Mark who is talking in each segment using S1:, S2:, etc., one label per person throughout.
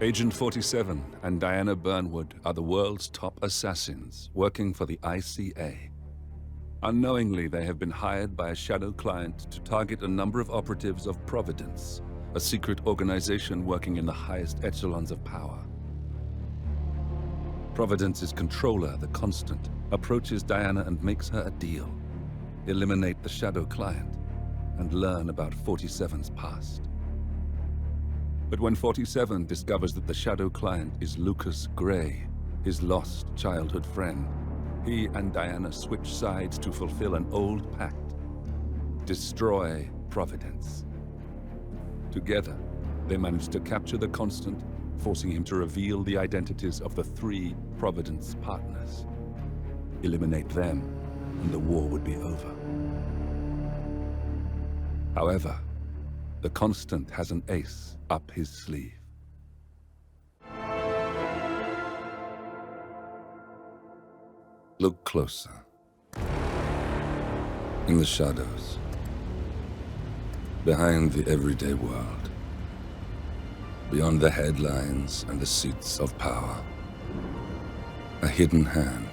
S1: Agent 47 and Diana Burnwood are the world's top assassins working for the ICA. Unknowingly, they have been hired by a shadow client to target a number of operatives of Providence, a secret organization working in the highest echelons of power. Providence's controller, the Constant, approaches Diana and makes her a deal. Eliminate the shadow client and learn about 47's past. But when 47 discovers that the shadow client is Lucas Gray, his lost childhood friend, he and Diana switch sides to fulfill an old pact: destroy Providence. Together, they manage to capture the Constant, forcing him to reveal the identities of the 3 Providence partners. Eliminate them, and the war would be over. However, the Constant has an ace up his sleeve. Look closer. In the shadows, behind the everyday world, beyond the headlines and the seats of power, a hidden hand.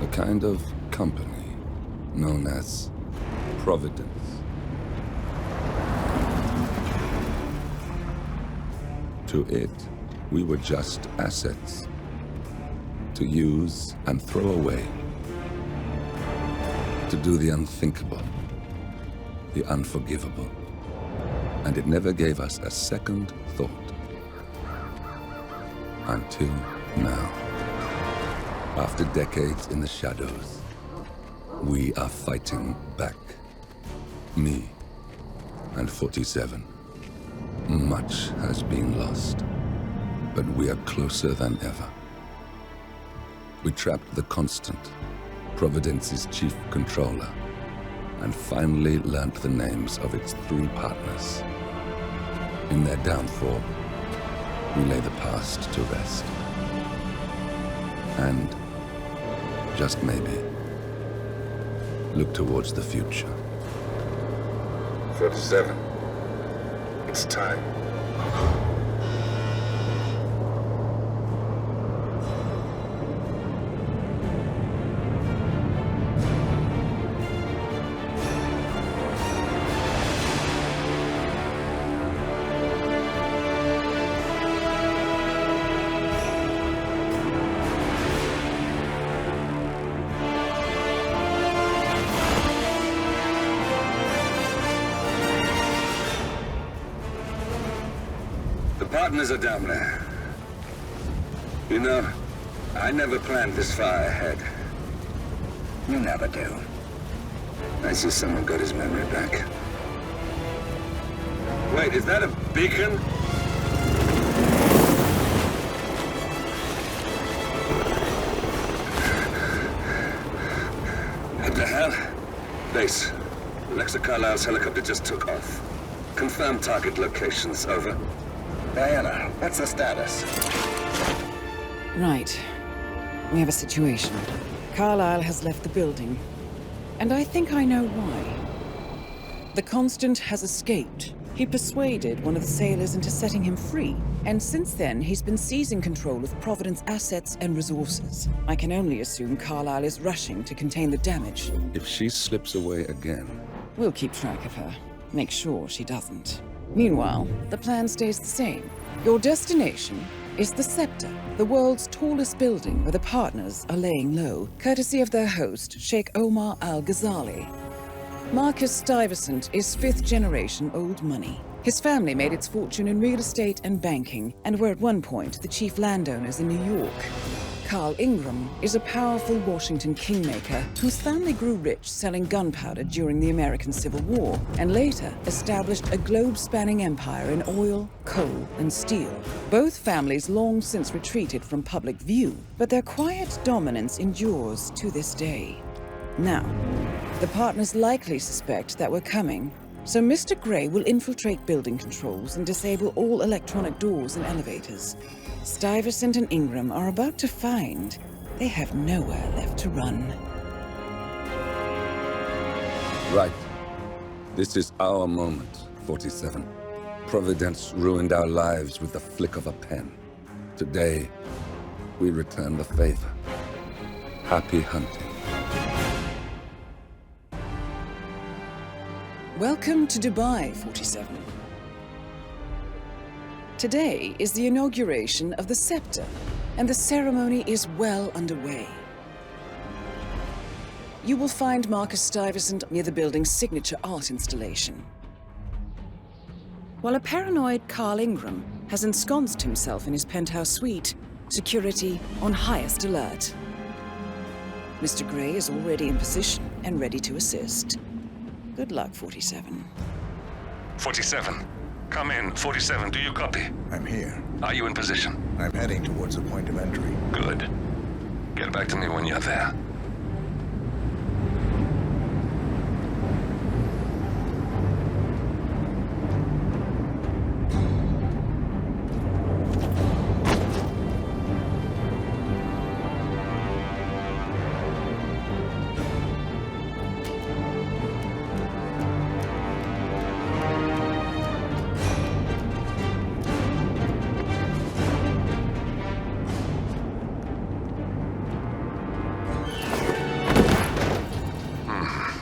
S1: A kind of company known as Providence. To it, we were just assets to use and throw away, to do the unthinkable, the unforgivable, and it never gave us a second thought. Until now. After decades in the shadows, we are fighting back. Me and 47. Much has been lost, but we are closer than ever. We trapped the Constant, Providence's chief controller, and finally learnt the names of its 3 partners. In their downfall, we lay the past to rest. And, just maybe, look towards the future. 47. It's time.
S2: Partners are down there. You know, I never planned this far ahead. You never do. I see someone got his memory back. Wait, is that a beacon? What the hell? Base. Alexa Carlisle's helicopter just took off. Confirm target locations, over. Diana, what's the status?
S3: Right. We have a situation. Carlisle has left the building. And I think I know why. The Constant has escaped. He persuaded one of the sailors into setting him free. And since then, he's been seizing control of Providence assets and resources. I can only assume Carlisle is rushing to contain the damage.
S1: If she slips away again...
S3: We'll keep track of her. Make sure she doesn't. Meanwhile, the plan stays the same. Your destination is the Scepter, the world's tallest building where the partners are laying low, courtesy of their host, Sheikh Omar Al-Ghazali. Marcus Stuyvesant is 5th-generation old money. His family made its fortune in real estate and banking, and were at one point the chief landowners in New York. Carl Ingram is a powerful Washington kingmaker whose family grew rich selling gunpowder during the American Civil War, and later established a globe-spanning empire in oil, coal, and steel. Both families long since retreated from public view, but their quiet dominance endures to this day. Now, the partners likely suspect that we're coming, so Mr. Gray will infiltrate building controls and disable all electronic doors and elevators. Stuyvesant and Ingram are about to find they have nowhere left to run.
S1: Right. This is our moment, 47. Providence ruined our lives with the flick of a pen. Today, we return the favor. Happy hunting.
S3: Welcome to Dubai, 47. Today is the inauguration of the scepter, and the ceremony is well underway. You will find Marcus Stuyvesant near the building's signature art installation. While a paranoid Carl Ingram has ensconced himself in his penthouse suite, security on highest alert. Mr. Gray is already in position and ready to assist. Good luck, 47.
S1: 47. Come in. 47, do you copy?
S4: I'm here.
S1: Are you in position?
S4: I'm heading towards the point of entry.
S1: Good. Get back to me when you're there.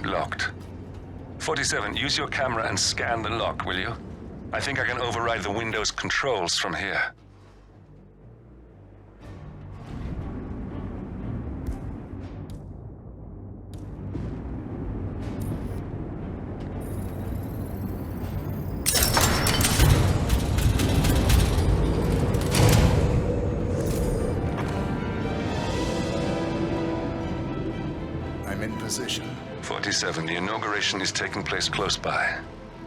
S1: Locked. 47, use your camera and scan the lock, will you? I think I can override the Windows controls from here.
S4: I'm in position.
S1: 47, the inauguration is taking place close by.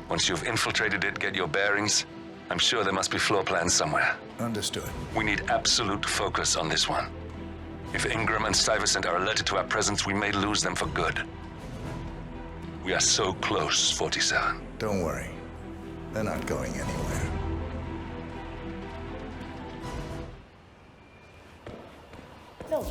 S1: Once you've infiltrated it, get your bearings. I'm sure there must be floor plans somewhere.
S4: Understood.
S1: We need absolute focus on this one. If Ingram and Stuyvesant are alerted to our presence, we may lose them for good. We are so close, 47.
S4: Don't worry. They're not going anywhere.
S5: Look,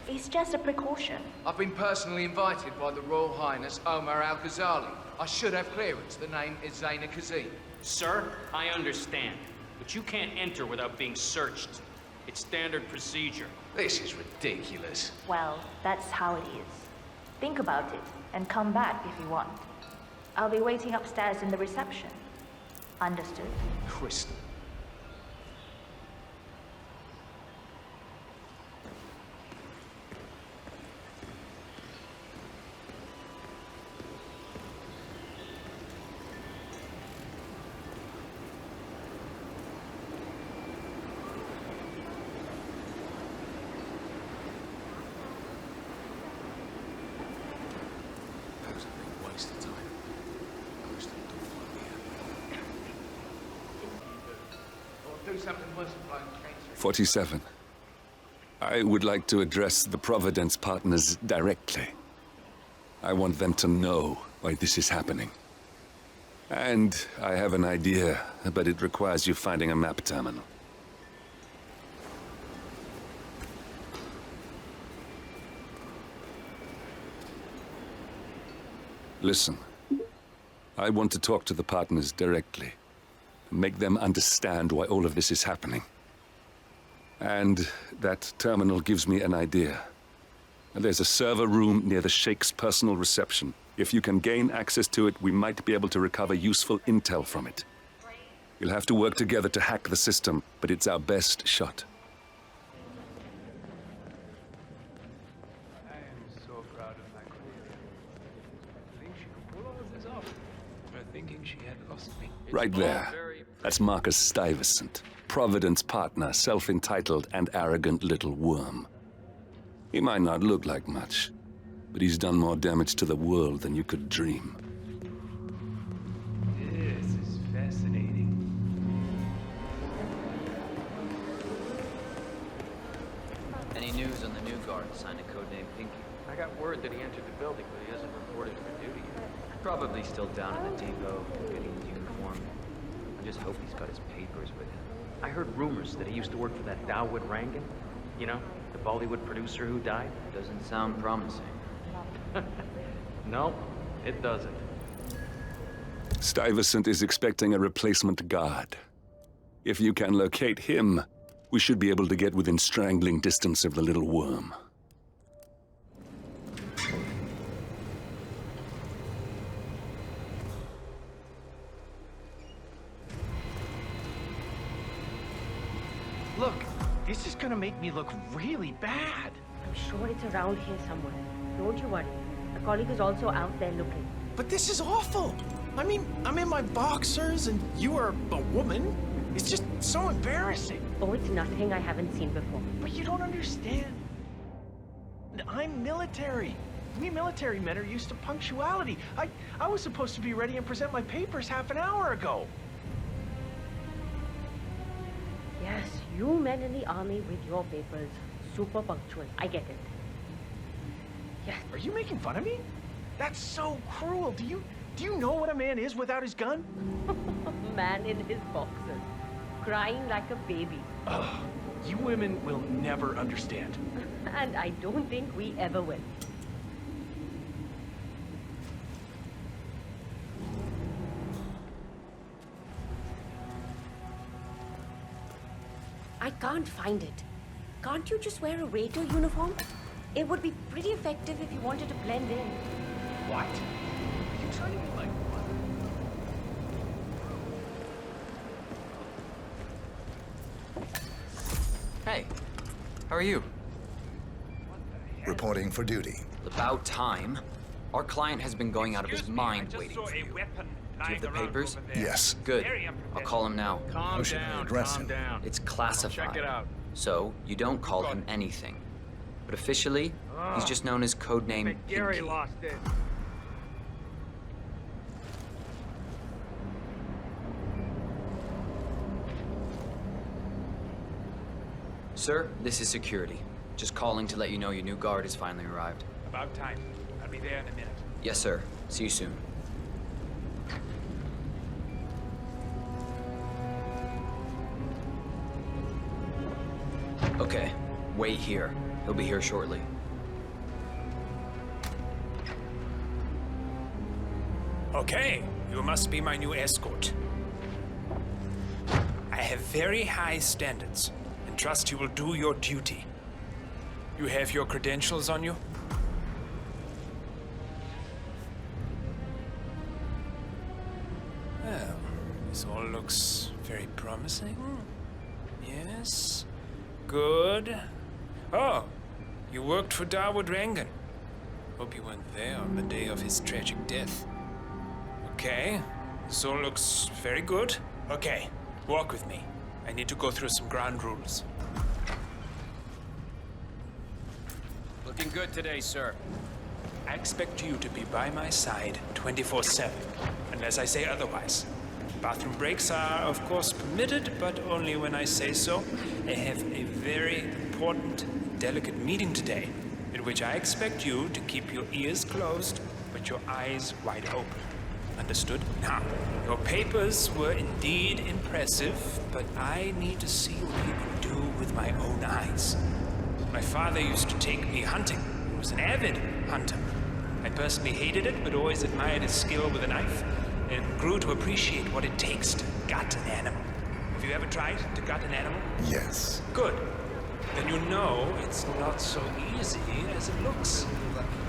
S5: it's just a precaution.
S6: I've been personally invited by the Royal Highness Omar Al-Ghazali. I should have clearance. The name is Zaina Kazim.
S7: Sir, I understand, but you can't enter without being searched. It's standard procedure.
S6: This is ridiculous.
S5: Well, that's how it is. Think about it, and come back if you want. I'll be waiting upstairs in the reception. Understood?
S6: Crystal. Do something worse than blowing cancer.
S1: 47. I would like to address the Providence partners directly. I want them to know why this is happening. And I have an idea, but it requires you finding a map terminal. Listen, I want to talk to the partners directly. Make them understand why all of this is happening. And that terminal gives me an idea. There's a server room near the Sheikh's personal reception. If you can gain access to it, we might be able to recover useful intel from it. We'll have to work together to hack the system, but it's our best shot.
S6: I am so proud of my queen. I think she could pull all of this off. But thinking she had lost me.
S1: Right there. That's Marcus Stuyvesant, Providence partner, self-entitled and arrogant little worm. He might not look like much, but he's done more damage to the world than you could dream.
S6: This is fascinating.
S8: Any news on the new guard assigned to codename Pinky?
S7: I got word that he entered the building, but he hasn't reported for duty yet.
S8: Probably still down in the depot, getting his uniform. I just hope he's got his papers with him.
S7: I heard rumors that he used to work for that Dawood Rangan. You know, the Bollywood producer who died.
S8: Doesn't sound promising.
S7: No, it doesn't.
S1: Stuyvesant is expecting a replacement guard. If you can locate him, we should be able to get within strangling distance of the little worm.
S9: Look, this is gonna make me look really bad.
S10: I'm sure it's around here somewhere. Don't you worry. A colleague is also out there looking.
S9: But this is awful. I mean, I'm in my boxers and you are a woman. It's just so embarrassing.
S10: Oh, it's nothing I haven't seen before.
S9: But you don't understand. I'm military. We military men are used to punctuality. I was supposed to be ready and present my papers half an hour ago.
S10: Yes, you men in the army with your papers. Super punctual. I get it. Yes.
S9: Are you making fun of me? That's so cruel. Do you know what a man is without his gun?
S10: Man in his boxers. Crying like a baby.
S9: Ugh, you women will never understand.
S10: And I don't think we ever will. I can't find it. Can't you just wear a waiter uniform? It would be pretty effective if you wanted to blend in.
S9: What? Are you trying to be like what?
S8: Hey, how are you?
S4: Reporting for duty.
S8: About time. Our client has been going out of his mind waiting for you. Do you have the papers?
S4: Yes.
S8: Good. I'll call him now.
S4: How should I address him?
S8: It's classified.
S6: Check it out.
S8: So, you don't call him anything. But officially, he's just known as codename
S6: Gary
S8: Pinky.
S6: lost it.
S8: Sir, this is security. Just calling to let you know your new guard has finally arrived.
S6: About time. I'll be there in a minute.
S8: Yes, sir. See you soon. Okay, wait here. He'll be here shortly.
S11: Okay, you must be my new escort. I have very high standards and trust you will do your duty. You have your credentials on you? Well, this all looks very promising. Yes. Good. Oh, you worked for Darwood Rangan. Hope you weren't there on the day of his tragic death. Okay, this all looks very good. Okay, walk with me. I need to go through some ground rules.
S7: Looking good today, sir.
S11: I expect you to be by my side 24/7, unless I say otherwise. Bathroom breaks are, of course, permitted, but only when I say so. I have a very important, delicate meeting today, in which I expect you to keep your ears closed, but your eyes wide open. Understood? Now, your papers were indeed impressive, but I need to see what you can do with my own eyes. My father used to take me hunting. He was an avid hunter. I personally hated it, but always admired his skill with a knife, and grew to appreciate what it takes to gut an animal. Have you ever tried to gut an animal?
S4: Yes.
S11: Good. Then you know it's not so easy as it looks.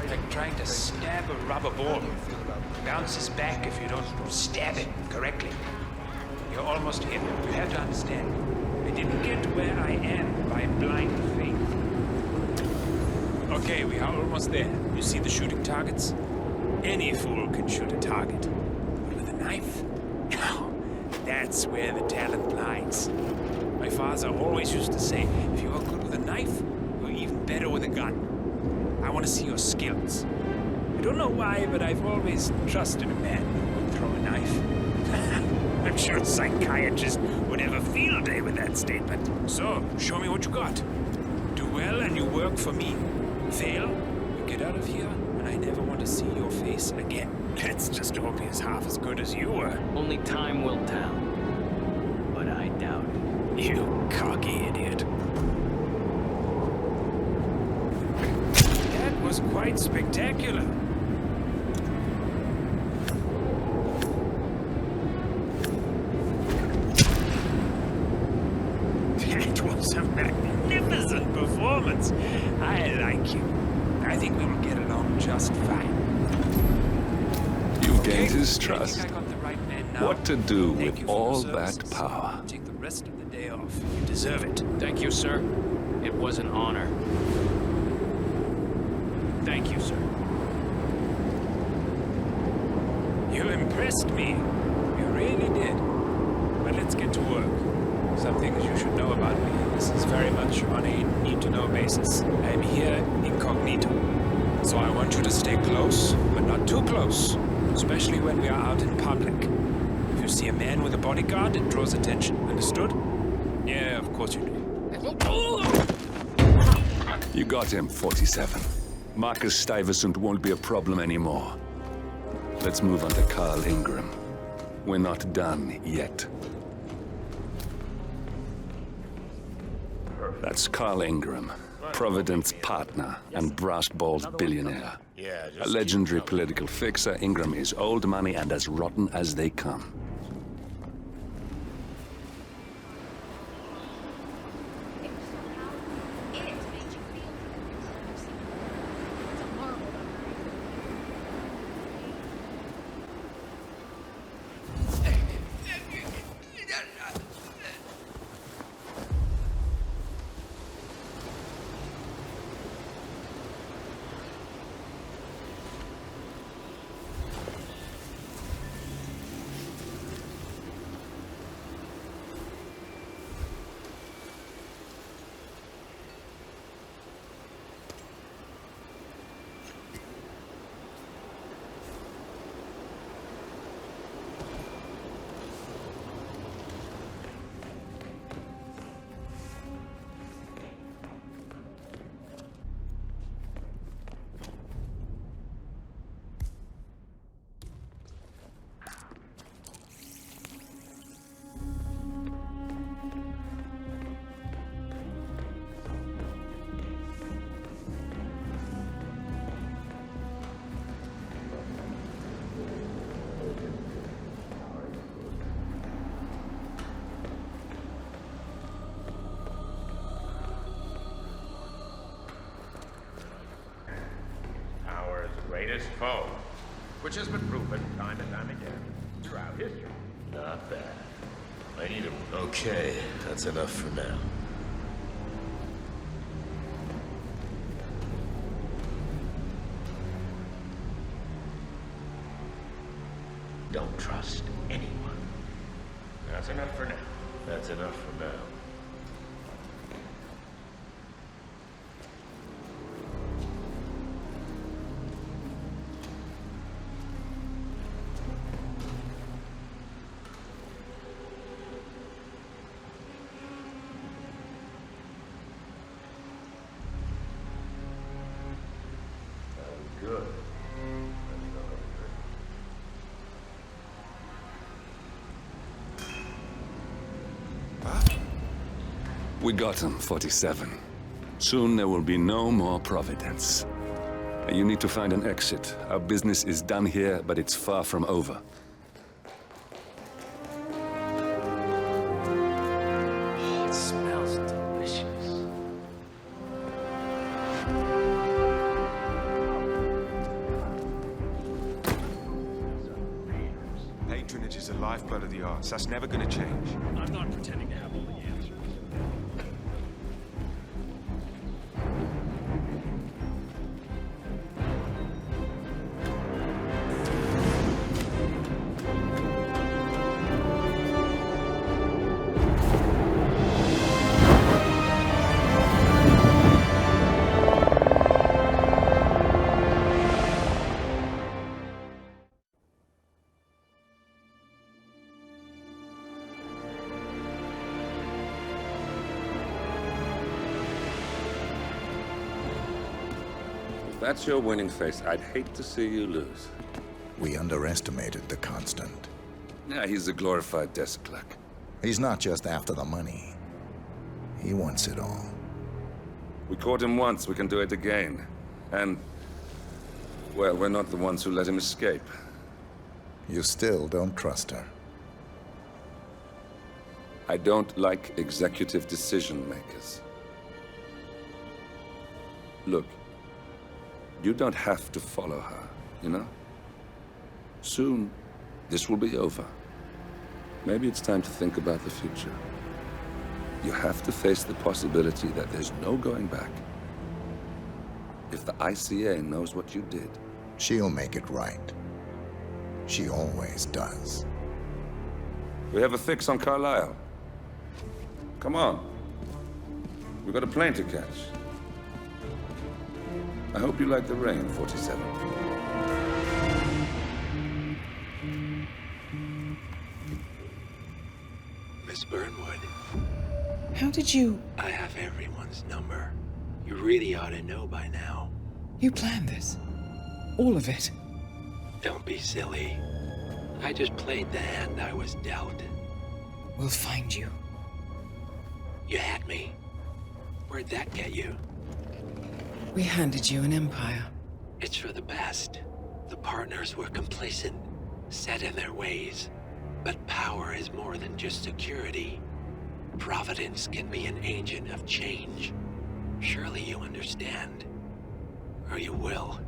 S11: Like trying to stab a rubber ball. It bounces back if you don't stab it correctly. You're almost here. You have to understand. I didn't get where I am by blind faith. Okay, we are almost there. You see the shooting targets? Any fool can shoot a target. But with a knife? No. That's where the talent lies. My father always used to say, if you are good with a knife, you're even better with a gun. I want to see your skills. I don't know why, but I've always trusted a man who would throw a knife. I'm sure a psychiatrist would have a field day with that statement. So, show me what you got. Do well and you work for me. Fail, you get out of here, and I never want to see your face again. Let's just hope he's half as good as you were.
S7: Only time will tell. But I doubt it.
S11: You cocky idiot. That was quite spectacular. nonsense. I like you. I think we will get along just fine.
S1: You
S11: Okay,
S1: gained his
S11: I
S1: trust.
S11: think I got the right man now.
S1: What to do
S11: Thank
S1: with
S11: you for your
S1: all
S11: services.
S1: that power?
S11: Take the rest of the day off. You deserve it.
S7: Thank you, sir. It was an honor. Thank you, sir.
S11: You impressed me. You really did. But let's get to work. Some things you should know about me. This is very much on a need-to-know basis. I'm here incognito. So I want you to stay close, but not too close. Especially when we are out in public. If you see a man with a bodyguard, it draws attention. Understood? Yeah, of course you do.
S1: You got him, 47. Marcus Stuyvesant won't be a problem anymore. Let's move on to Carl Ingram. We're not done yet. That's Carl Ingram, Providence partner and brass balls billionaire.
S4: Yeah,
S1: A legendary political fixer, Ingram is old money and as rotten as they come.
S12: Greatest foe, which has been proven time and time again throughout history.
S13: Not bad. I need him. Okay, that's enough for now.
S12: Don't trust anyone. That's enough for now.
S13: That's enough for now.
S12: Good.
S1: We got him, 47. Soon there will be no more Providence. You need to find an exit. Our business is done here, but it's far from over.
S11: It smells delicious.
S14: Patronage is the lifeblood of the arts. That's never going to change.
S11: I'm not pretending to have all the answers.
S2: If that's your winning face, I'd hate to see you lose.
S4: We underestimated the Constant.
S1: Yeah, he's a glorified desk clerk.
S4: He's not just after the money. He wants it all.
S1: We caught him once, we can do it again. And, well, we're not the ones who let him escape.
S4: You still don't trust her.
S1: I don't like executive decision makers. Look, you don't have to follow her, you know? Soon, this will be over. Maybe it's time to think about the future. You have to face the possibility that there's no going back. If the ICA knows what you did,
S4: she'll make it right. She always does.
S1: we have a fix on Carlisle. Come on. We've got a plane to catch. I hope you like the rain, 47.
S6: Miss Burnwood.
S3: How did you...
S6: I have everyone's number. You really ought to know by now.
S3: You planned this? All of it?
S6: Don't be silly. I just played the hand I was dealt.
S3: We'll find you.
S6: You had me. Where'd that get you?
S3: We handed you an empire.
S6: It's for the best. The partners were complacent, set in their ways. But power is more than just security. Providence can be an agent of change. Surely you understand. Or you will.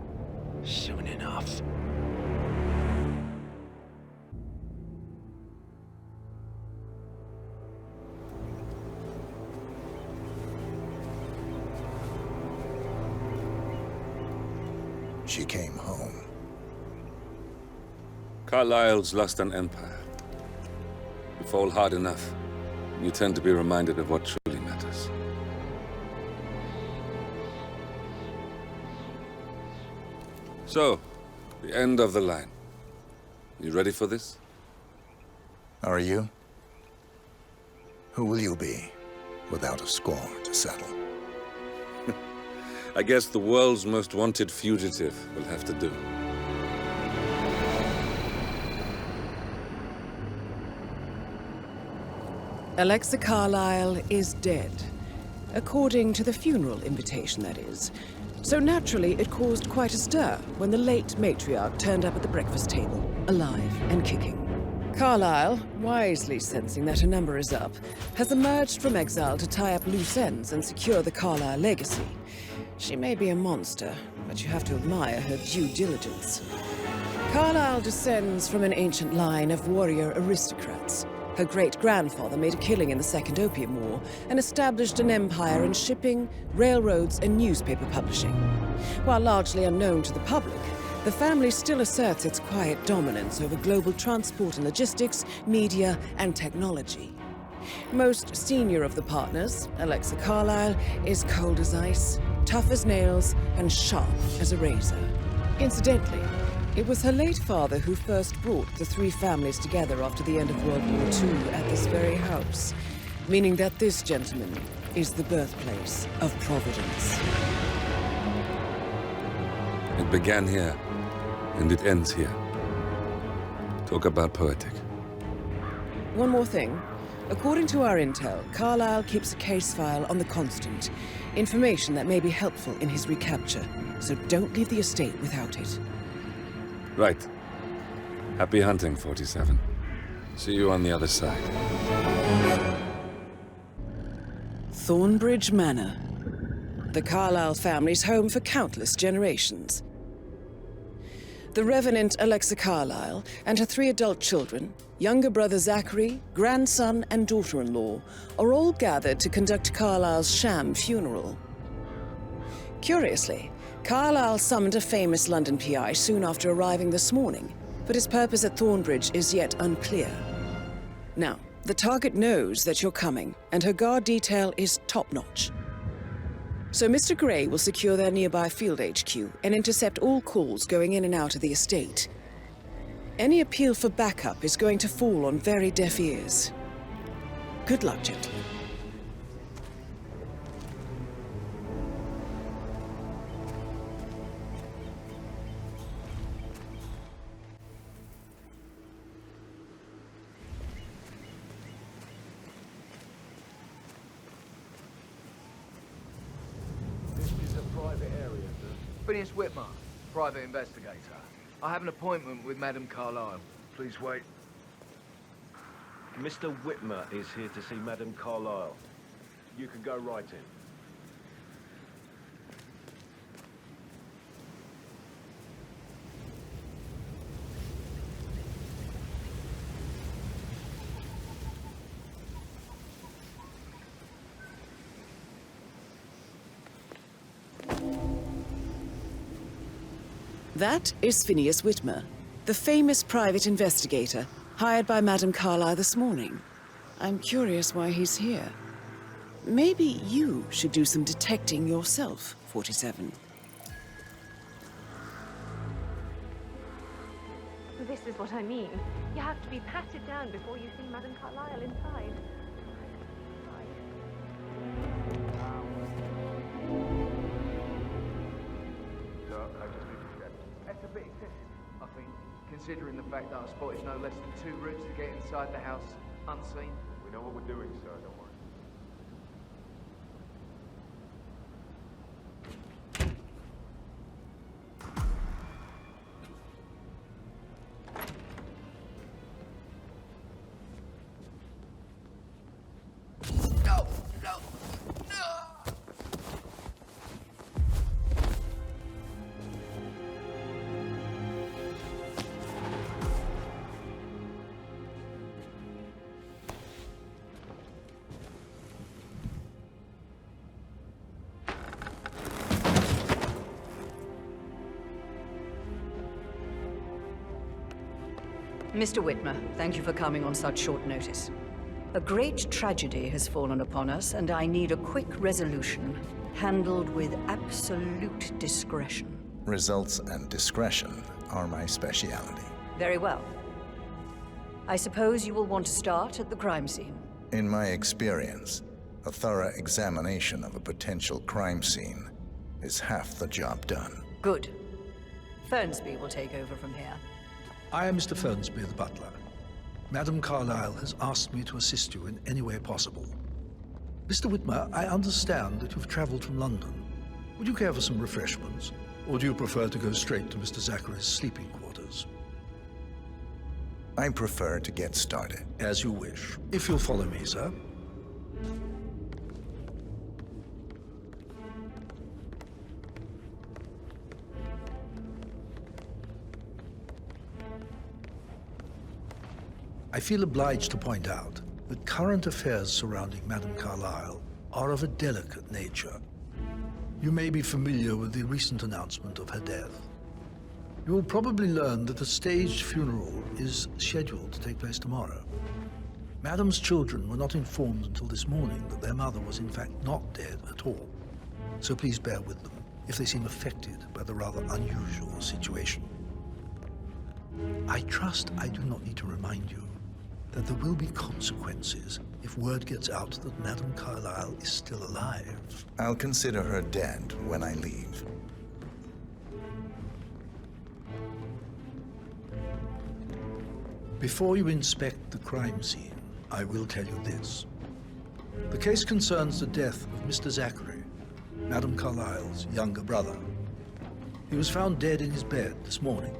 S6: Soon enough.
S4: She came home.
S1: Carlisle's lost an empire. You fall hard enough, you tend to be reminded of what truly matters. So, the end of the line. You ready for this?
S4: Are you? Who will you be, without a score to settle?
S1: I guess the world's most wanted fugitive will have to do.
S3: Alexa Carlisle is dead. According to the funeral invitation, that is. So naturally, it caused quite a stir when the late matriarch turned up at the breakfast table, alive and kicking. Carlisle, wisely sensing that her number is up, has emerged from exile to tie up loose ends and secure the Carlisle legacy. She may be a monster, but you have to admire her due diligence. Carlisle descends from an ancient line of warrior aristocrats. Her great-grandfather made a killing in the Second Opium War and established an empire in shipping, railroads, and newspaper publishing. While largely unknown to the public, the family still asserts its quiet dominance over global transport and logistics, media, and technology. Most senior of the partners, Alexa Carlisle, is cold as ice, tough as nails, and sharp as a razor. Incidentally, it was her late father who first brought the three families together after the end of World War II at this very house, meaning that this gentleman is the birthplace of Providence.
S1: It began here, and it ends here. Talk about poetic.
S3: One more thing. According to our intel, Carlisle keeps a case file on the Constant. Information that may be helpful in his recapture, so don't leave the estate without it.
S1: Right. Happy hunting, 47. See you on the other side.
S3: Thornbridge Manor. The Carlisle family's home for countless generations. The Revenant Alexa Carlisle and her 3 adult children, younger brother Zachary, grandson, and daughter-in-law, are all gathered to conduct Carlisle's sham funeral. Curiously, Carlisle summoned a famous London PI soon after arriving this morning, but his purpose at Thornbridge is yet unclear. Now, the target knows that you're coming, and her guard detail is top-notch. So Mr. Gray will secure their nearby field HQ and intercept all calls going in and out of the estate. Any appeal for backup is going to fall on very deaf ears. Good luck, gentlemen.
S15: Phineas Whitmer, private investigator. I have an appointment with Madame Carlisle. Please wait.
S16: Mr. Whitmer is here to see Madame Carlisle. You can go right in.
S3: That is Phineas Whitmer, the famous private investigator hired by Madame Carlyle this morning. I'm curious why he's here. Maybe you should do some detecting yourself, 47.
S10: This is what I mean. You have to be patted down before you see Madame Carlyle inside.
S15: That's a bit excessive, I think, considering the fact that I spotted no less than 2 routes to get inside the house unseen.
S12: We know what we're doing, sir. Don't worry.
S17: Mr. Whitmer, thank you for coming on such short notice. A great tragedy has fallen upon us, and I need a quick resolution, handled with absolute discretion.
S4: Results and discretion are my specialty.
S17: Very well. I suppose you will want to start at the crime scene.
S4: In my experience, a thorough examination of a potential crime scene is half the job done.
S17: Good. Fernsby will take over from here.
S18: I am Mr. Fernsby, the butler. Madame Carlyle has asked me to assist you in any way possible. Mr. Whitmer, I understand that you've traveled from London. Would you care for some refreshments? Or do you prefer to go straight to Mr. Zachary's sleeping quarters?
S4: I prefer to get started.
S18: As you wish. If you'll follow me, sir. I feel obliged to point out that current affairs surrounding Madame Carlyle are of a delicate nature. You may be familiar with the recent announcement of her death. You will probably learn that a staged funeral is scheduled to take place tomorrow. Madame's children were not informed until this morning that their mother was in fact not dead at all. So please bear with them if they seem affected by the rather unusual situation. I trust I do not need to remind you that there will be consequences if word gets out that Madame Carlyle is still alive.
S4: I'll consider her dead when I leave.
S18: Before you inspect the crime scene, I will tell you this. The case concerns the death of Mr. Zachary, Madame Carlyle's younger brother. He was found dead in his bed this morning.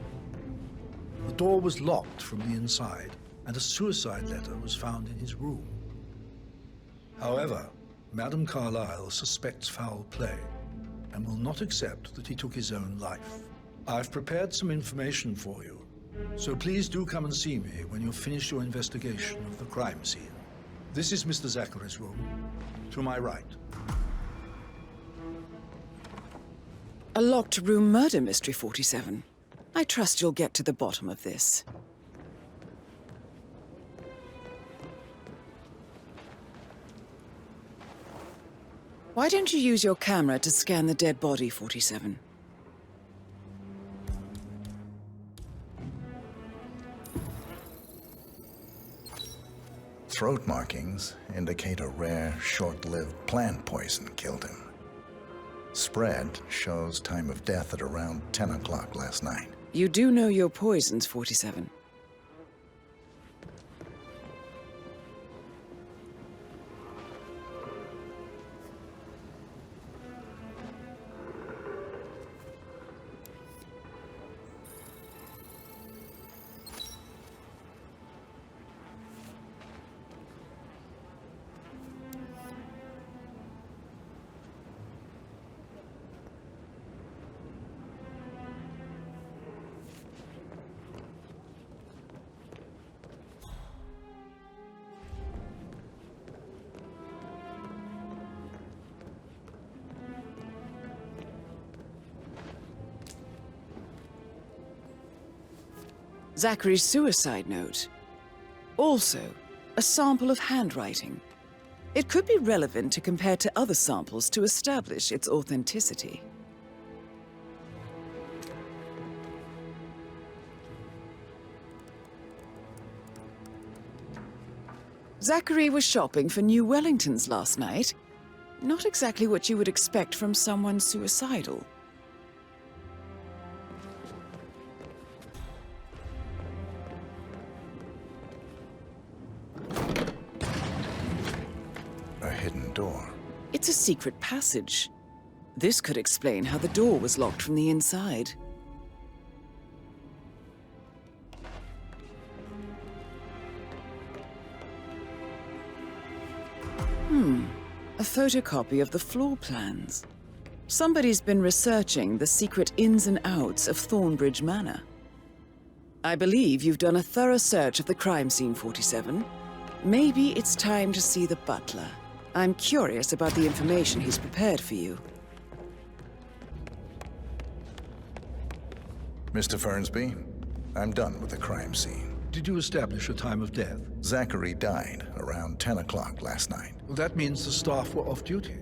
S18: The door was locked from the inside, and a suicide letter was found in his room. However, Madame Carlyle suspects foul play and will not accept that he took his own life. I've prepared some information for you, so please do come and see me when you've finished your investigation of the crime scene. This is Mr. Zachary's room, to my right.
S3: A locked room murder mystery, 47. I trust you'll get to the bottom of this. Why don't you use your camera to scan the dead body, 47?
S4: Throat markings indicate a rare, short-lived plant poison killed him. Spread shows time of death at around 10 o'clock last night.
S3: You do know your poisons, 47. Zachary's suicide note. Also, a sample of handwriting. It could be relevant to compare to other samples to establish its authenticity. Zachary was shopping for new Wellingtons last night. Not exactly what you would expect from someone suicidal.
S4: A hidden door.
S3: It's a secret passage. This could explain how the door was locked from the inside. A photocopy of the floor plans. Somebody's been researching the secret ins and outs of Thornbridge Manor. I believe you've done a thorough search of the crime scene, 47. Maybe it's time to see the butler. I'm curious about the information he's prepared for you.
S4: Mr. Fernsby, I'm done with the crime scene.
S18: Did you establish a time of death?
S4: Zachary died around 10 o'clock last night.
S18: Well, that means the staff were off duty.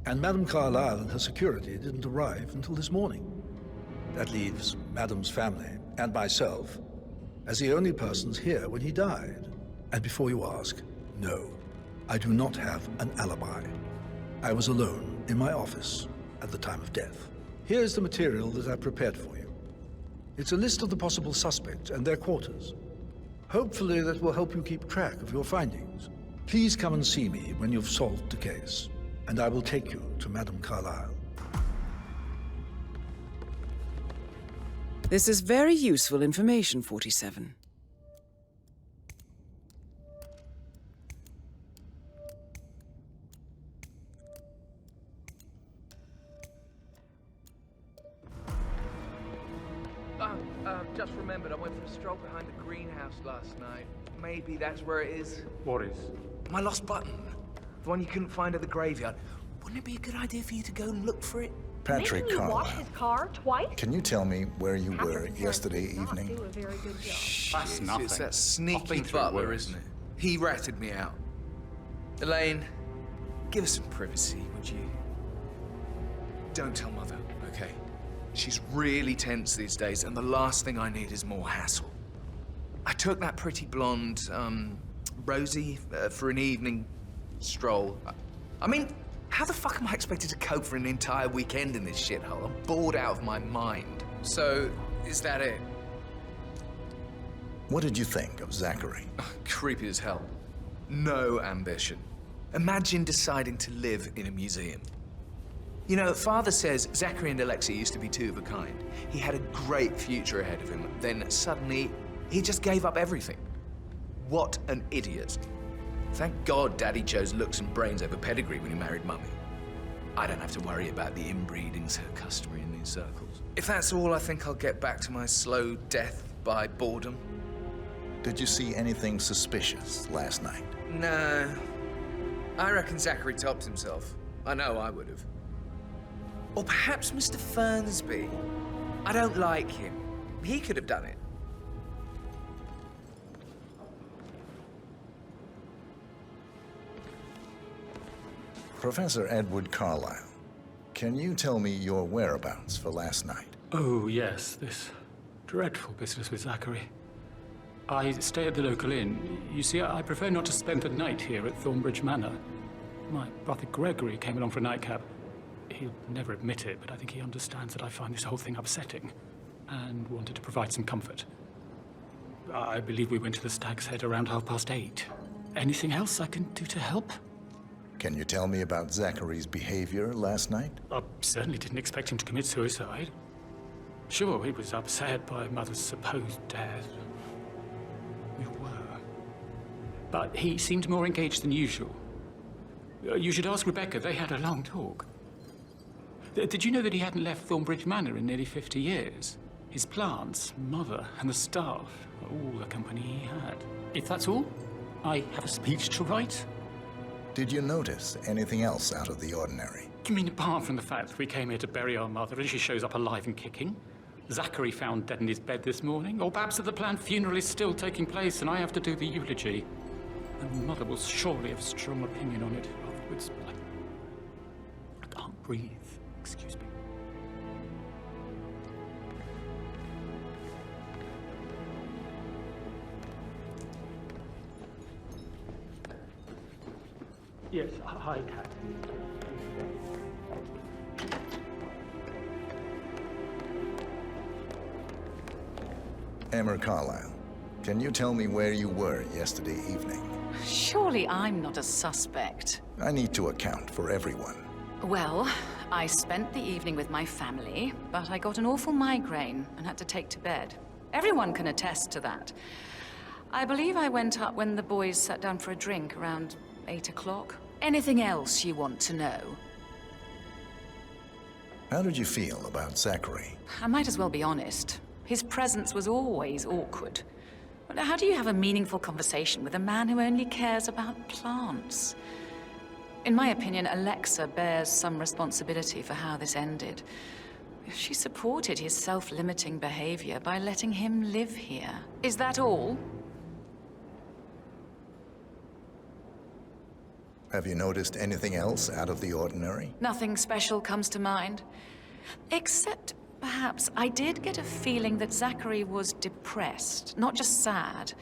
S18: And Madame Carlyle and her security didn't arrive until this morning. That leaves Madame's family and myself as the only persons here when he died. And before you ask, no, I do not have an alibi. I was alone in my office at the time of death. Here's the material that I prepared for you. It's a list of the possible suspects and their quarters. Hopefully that will help you keep track of your findings. Please come and see me when you've solved the case, and I will take you to Madame Carlyle.
S3: This is very useful information, 47.
S15: Just remembered I went for a stroll behind the greenhouse last night. Maybe that's where it is.
S14: What is?
S15: My lost button. The one you couldn't find at the graveyard. Wouldn't it be a good idea for you to go and look for it?
S4: Patrick
S10: Making me wash
S4: Carlyle,
S10: his car twice?
S4: can you tell me where you were yesterday evening?
S10: Do a very good job.
S14: That's nothing.
S15: It's that
S14: I've
S15: sneaky
S14: been through
S15: butler,
S14: worse.
S15: isn't it? He ratted me out. Elaine, give us some privacy, would you? Don't tell Mother, okay? She's really tense these days, and the last thing I need is more hassle. I took that pretty blonde, Rosie, for an evening stroll. I mean, how the fuck am I expected to cope for an entire weekend in this shithole? I'm bored out of my mind. So, is that it?
S4: What did you think of Zachary?
S15: Creepy as hell. No ambition. Imagine deciding to live in a museum. You know, Father says Zachary and Alexei used to be two of a kind. He had a great future ahead of him. Then suddenly, he just gave up everything. What an idiot. Thank God Daddy chose looks and brains over pedigree when he married Mummy. I don't have to worry about the inbreeding so customary in these circles. If that's all, I think I'll get back to my slow death by boredom.
S4: Did you see anything suspicious last night?
S15: No. I reckon Zachary topped himself. I know I would have. Or perhaps Mr. Fernsby. I don't like him. He could have done it.
S4: Professor Edward Carlyle, can you tell me your whereabouts for last night?
S19: Oh, yes, this dreadful business with Zachary. I stay at the local inn. You see, I prefer not to spend the night here at Thornbridge Manor. My brother Gregory came along for a nightcap. He'll never admit it, but I think he understands that I find this whole thing upsetting and wanted to provide some comfort. I believe we went to the Stag's Head around 8:30. Anything else I can do to help?
S4: Can you tell me about Zachary's behavior last night?
S19: I certainly didn't expect him to commit suicide. Sure, he was upset by Mother's supposed death. We were. But he seemed more engaged than usual. You should ask Rebecca. They had a long talk. Did you know that he hadn't left Thornbridge Manor in nearly 50 years? His plants, Mother, and the staff, all the company he had. If that's all, I have a speech to write.
S4: Did you notice anything else out of the ordinary?
S19: You mean apart from the fact that we came here to bury our mother and she shows up alive and kicking? Zachary found dead in his bed this morning, or perhaps that the planned funeral is still taking place and I have to do the eulogy. And Mother will surely have a strong opinion on it afterwards. I can't breathe. Excuse me. Yes, hi, Kat.
S4: Emma Carlyle, can you tell me where you were yesterday evening?
S17: Surely I'm not a suspect.
S4: I need to account for everyone.
S17: Well, I spent the evening with my family, but I got an awful migraine and had to take to bed. Everyone can attest to that. I believe I went up when the boys sat down for a drink around 8 o'clock. Anything else you want to know?
S4: How did you feel about Zachary?
S17: I might as well be honest. His presence was always awkward. But how do you have a meaningful conversation with a man who only cares about plants? In my opinion, Alexa bears some responsibility for how this ended. She supported his self-limiting behavior by letting him live here. Is that all?
S4: Have you noticed anything else out of the ordinary?
S17: Nothing special comes to mind. Except, perhaps, I did get a feeling that Zachary was depressed, not just sad.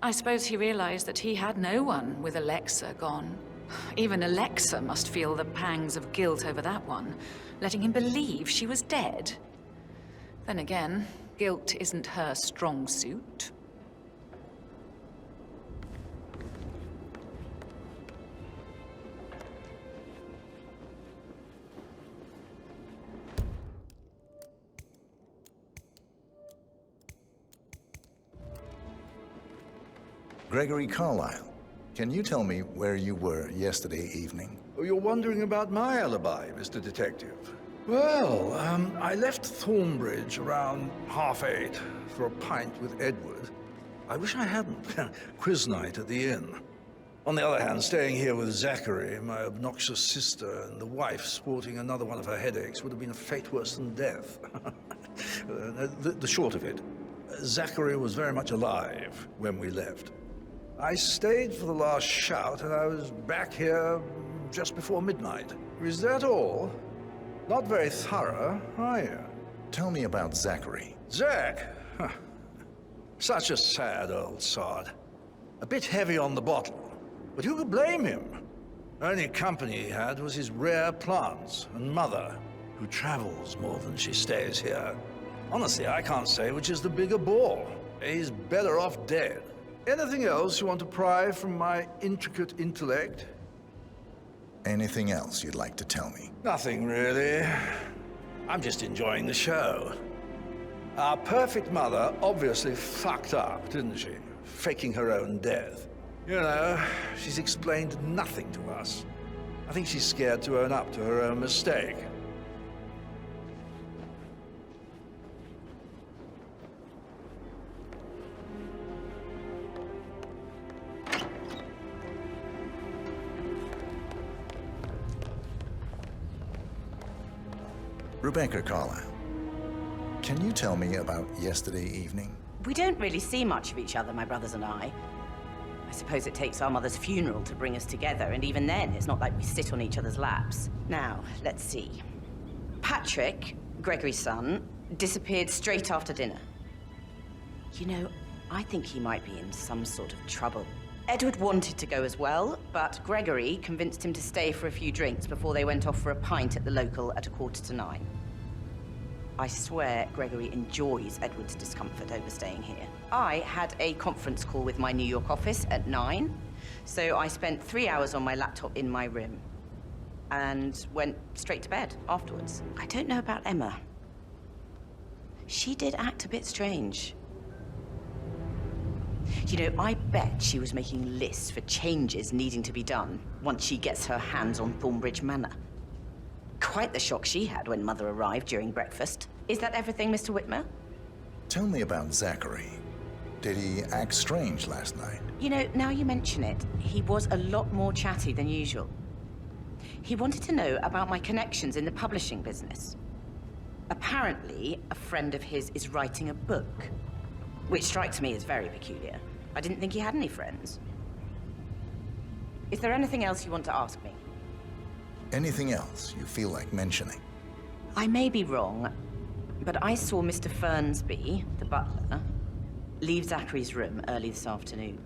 S17: I suppose he realized that he had no one with Alexa gone. Even Alexa must feel the pangs of guilt over that one, letting him believe she was dead. Then again, guilt isn't her strong suit.
S4: Gregory Carlyle, can you tell me where you were yesterday evening?
S18: Oh, you're wondering about my alibi, Mr. Detective. Well, I left Thornbridge around 8:30 for a pint with Edward. I wish I hadn't. Quiz night at the inn. On the other hand, staying here with Zachary, my obnoxious sister, and the wife sporting another one of her headaches would have been a fate worse than death. The short of it, Zachary was very much alive when we left. I stayed for the last shout, and I was back here just before midnight. Is that all? Not very thorough, are you?
S4: Tell me about Zachary.
S18: Zach? Huh. Such a sad old sod. A bit heavy on the bottle, but who could blame him? Only company he had was his rare plants and Mother, who travels more than she stays here. Honestly, I can't say which is the bigger bore. He's better off dead. Anything else you want to pry from my intricate intellect?
S4: Anything else you'd like to tell me?
S18: Nothing, really. I'm just enjoying the show. Our perfect mother obviously fucked up, didn't she? Faking her own death. You know, she's explained nothing to us. I think she's scared to own up to her own mistake.
S4: Rebecca Carlyle, can you tell me about yesterday evening?
S20: We don't really see much of each other, my brothers and I. I suppose it takes our mother's funeral to bring us together, and even then, it's not like we sit on each other's laps. Now, let's see. Patrick, Gregory's son, disappeared straight after dinner. You know, I think he might be in some sort of trouble. Edward wanted to go as well, but Gregory convinced him to stay for a few drinks before they went off for a pint at the local at 9:15. I swear Gregory enjoys Edward's discomfort over staying here. I had a conference call with my New York office at 9, so I spent 3 hours on my laptop in my room and went straight to bed afterwards. I don't know about Emma. She did act a bit strange. You know, I bet she was making lists for changes needing to be done once she gets her hands on Thornbridge Manor. Quite the shock she had when Mother arrived during breakfast. Is that everything, Mr. Whitmer?
S4: Tell me about Zachary. Did he act strange last night?
S20: You know, now you mention it, he was a lot more chatty than usual. He wanted to know about my connections in the publishing business. Apparently, a friend of his is writing a book, which strikes me as very peculiar. I didn't think he had any friends. Is there anything else you want to ask me?
S4: Anything else you feel like mentioning?
S20: I may be wrong, but I saw Mr. Fernsby, the butler, leave Zachary's room early this afternoon.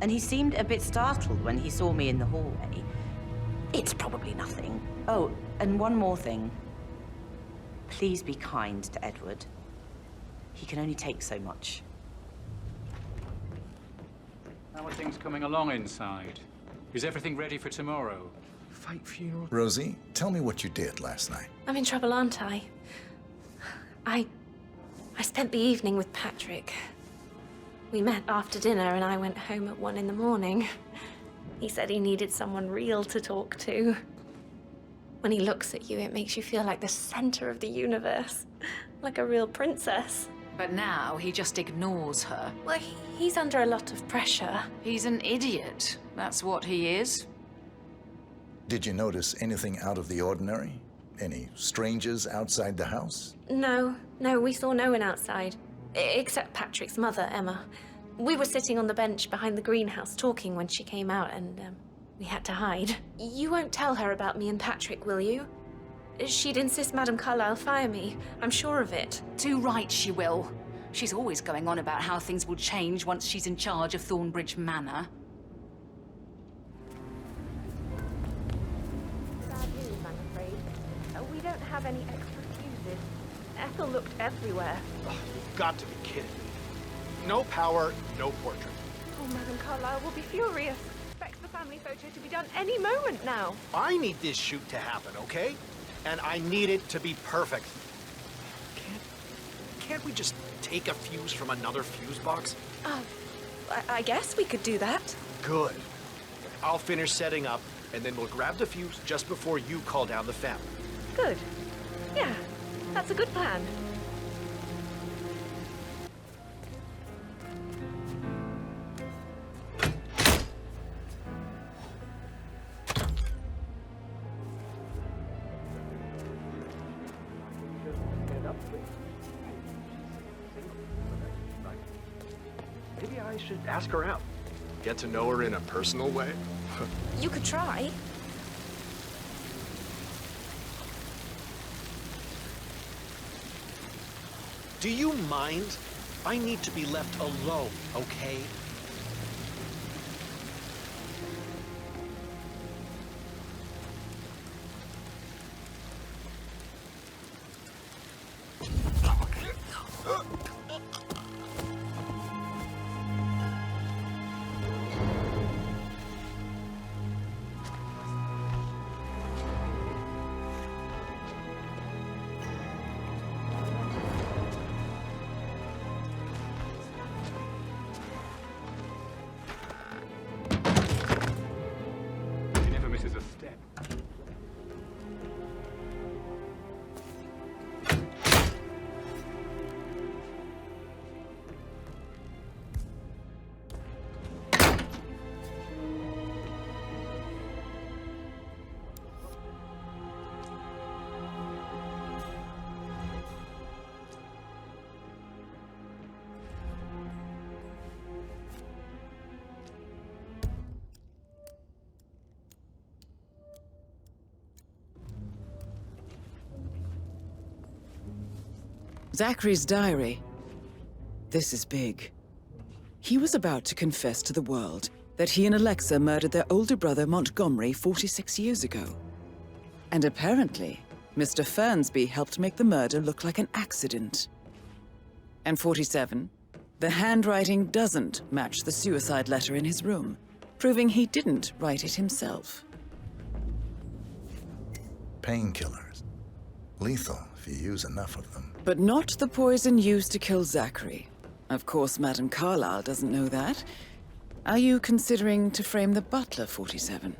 S20: And he seemed a bit startled when he saw me in the hallway. It's probably nothing. Oh, and one more thing. Please be kind to Edward. He can only take so much.
S7: How are things coming along inside? Is everything ready for tomorrow?
S9: Fight funeral?
S4: Rosie, tell me what you did last night.
S21: I'm in trouble, aren't I? I spent the evening with Patrick. We met after dinner and I went home at 1 in the morning. He said he needed someone real to talk to. When he looks at you, it makes you feel like the center of the universe. Like a real princess.
S17: But now he just ignores her.
S21: Well, he's under a lot of pressure.
S17: He's an idiot. That's what he is.
S4: Did you notice anything out of the ordinary? Any strangers outside the house?
S21: No, we saw no one outside. Except Patrick's mother, Emma. We were sitting on the bench behind the greenhouse talking when she came out and, we had to hide. You won't tell her about me and Patrick, will you? She'd insist Madame Carlyle fire me. I'm sure of it.
S17: Too right she will. She's always going on about how things will change once she's in charge of Thornbridge Manor.
S10: Bad news, I'm afraid. We don't have any extra fuses. Ethel looked everywhere.
S9: Oh, you've got to be kidding me. No power, no portrait.
S10: Oh, Madame Carlyle will be furious. Expects the family photo to be done any moment now.
S9: I need this shoot to happen, okay? And I need it to be perfect. Can't we just take a fuse from another fuse box?
S21: I guess we could do that.
S9: Good. I'll finish setting up, and then we'll grab the fuse just before you call down the family.
S10: Good. Yeah, that's a good plan.
S9: Maybe I should ask her out. Get to know her in a personal way.
S21: You could try.
S9: Do you mind? I need to be left alone, okay?
S3: Zachary's diary. This is big. He was about to confess to the world that he and Alexa murdered their older brother Montgomery 46 years ago. And apparently, Mr. Fernsby helped make the murder look like an accident. And 47, the handwriting doesn't match the suicide letter in his room, proving he didn't write it himself.
S4: Painkillers. Lethal if you use enough of them.
S3: But not the poison used to kill Zachary. Of course, Madame Carlyle doesn't know that. Are you considering to frame the butler, 47?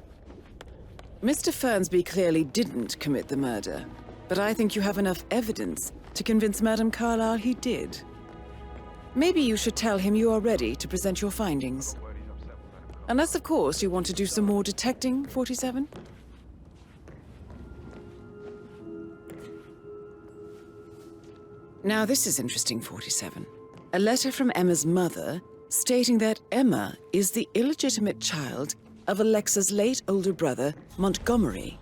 S3: Mr. Fernsby clearly didn't commit the murder, but I think you have enough evidence to convince Madame Carlyle he did. Maybe you should tell him you are ready to present your findings. Unless, of course, you want to do some more detecting, 47? Now this is interesting, 47. A letter from Emma's mother stating that Emma is the illegitimate child of Alexa's late older brother, Montgomery.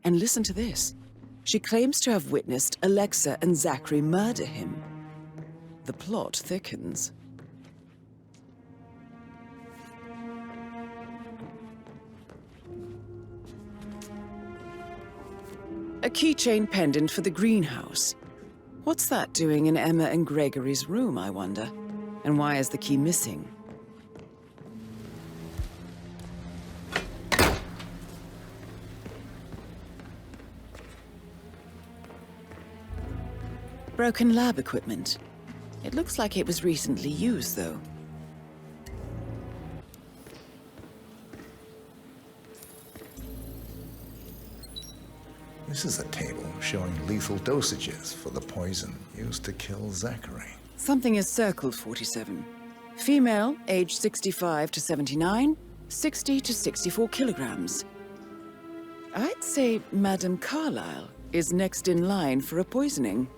S3: And listen to this. She claims to have witnessed Alexa and Zachary murder him. The plot thickens. A keychain pendant for the greenhouse. What's that doing in Emma and Gregory's room, I wonder? And why is the key missing? Broken lab equipment. It looks like it was recently used, though.
S4: This is a table showing lethal dosages for the poison used to kill Zachary.
S3: Something is circled, 47. Female, age 65 to 79, 60 to 64 kilograms. I'd say Madame Carlyle is next in line for a poisoning.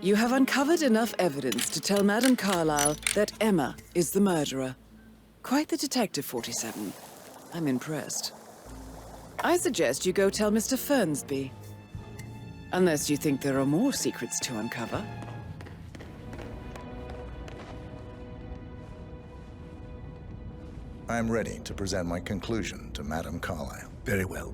S3: You have uncovered enough evidence to tell Madame Carlyle that Emma is the murderer. Quite the detective, 47. I'm impressed. I suggest you go tell Mr. Fernsby. Unless you think there are more secrets to uncover.
S4: I'm ready to present my conclusion to Madame Carlyle.
S18: Very well.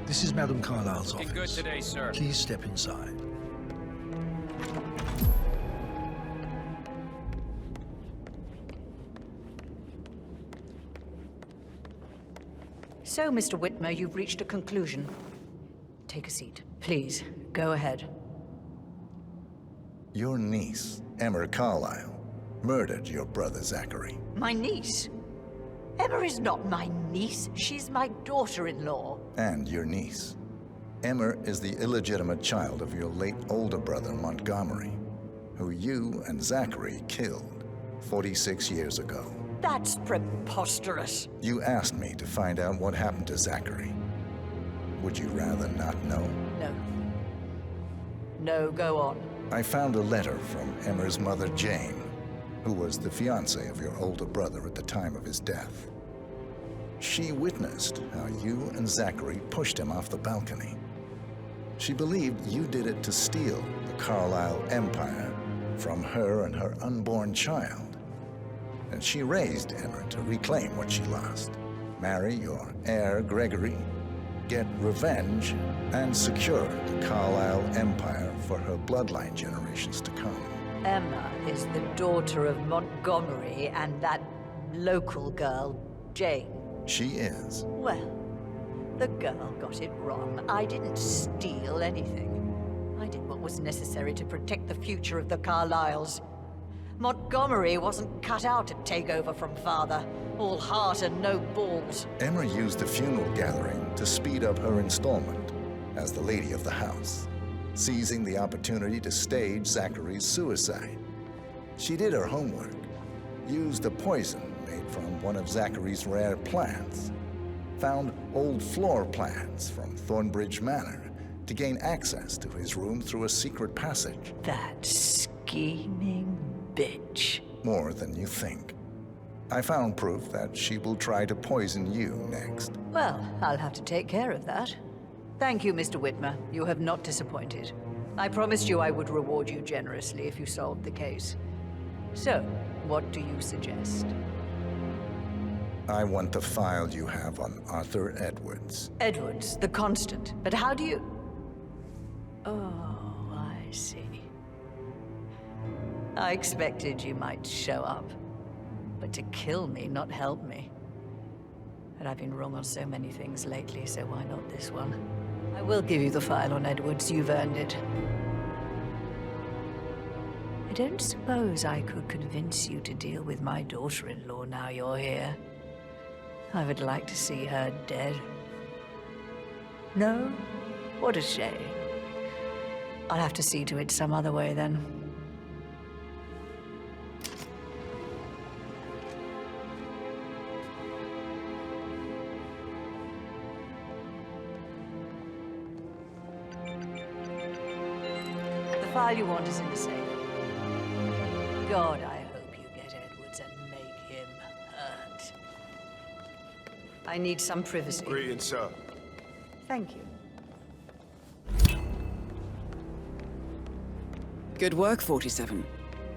S18: This is Madame Carlyle's office.
S7: Looking good today, sir.
S18: Please step inside.
S5: So, Mr. Whitmer, you've reached a conclusion. Take a seat. Please, go ahead.
S4: Your niece, Emma Carlyle, murdered your brother Zachary.
S5: My niece? Emma is not my niece. She's my daughter-in-law.
S4: And your niece. Emma is the illegitimate child of your late older brother, Montgomery, who you and Zachary killed 46 years ago.
S5: That's preposterous.
S4: You asked me to find out what happened to Zachary. Would you rather not know?
S5: No. No, go on.
S4: I found a letter from Emma's mother, Jane, who was the fiancée of your older brother at the time of his death. She witnessed how you and Zachary pushed him off the balcony. She believed you did it to steal the Carlyle empire from her and her unborn child. And she raised Emma to reclaim what she lost. Marry your heir, Gregory, get revenge, and secure the Carlyle empire for her bloodline generations to come.
S5: Emma is the daughter of Montgomery and that local girl, Jane.
S4: She is.
S5: Well, the girl got it wrong. I didn't steal anything. I did what was necessary to protect the future of the Carlyles. Montgomery wasn't cut out to take over from father. All heart and no balls.
S4: Emma used the funeral gathering to speed up her installment as the lady of the house, seizing the opportunity to stage Zachary's suicide. She did her homework, used a poison made from one of Zachary's rare plants, found old floor plans from Thornbridge Manor to gain access to his room through a secret passage.
S5: That scheming bitch.
S4: More than you think. I found proof that she will try to poison you next.
S5: Well, I'll have to take care of that. Thank you, Mr. Whitmer. You have not disappointed. I promised you I would reward you generously if you solved the case. So, what do you suggest?
S4: I want the file you have on Arthur Edwards.
S5: Edwards, the Constant. But how do you... Oh, I see. I expected you might show up. But to kill me, not help me. But I've been wrong on so many things lately, so why not this one? I will give you the file on Edwards. You've earned it. I don't suppose I could convince you to deal with my daughter-in-law now you're here. I would like to see her dead. No? What a shame. I'll have to see to it some other way then. The file you want is in the safe. God, I hope you get Edwards and make him hurt. I need some privacy.
S14: Greetings, sir.
S5: Thank you.
S3: Good work, 47.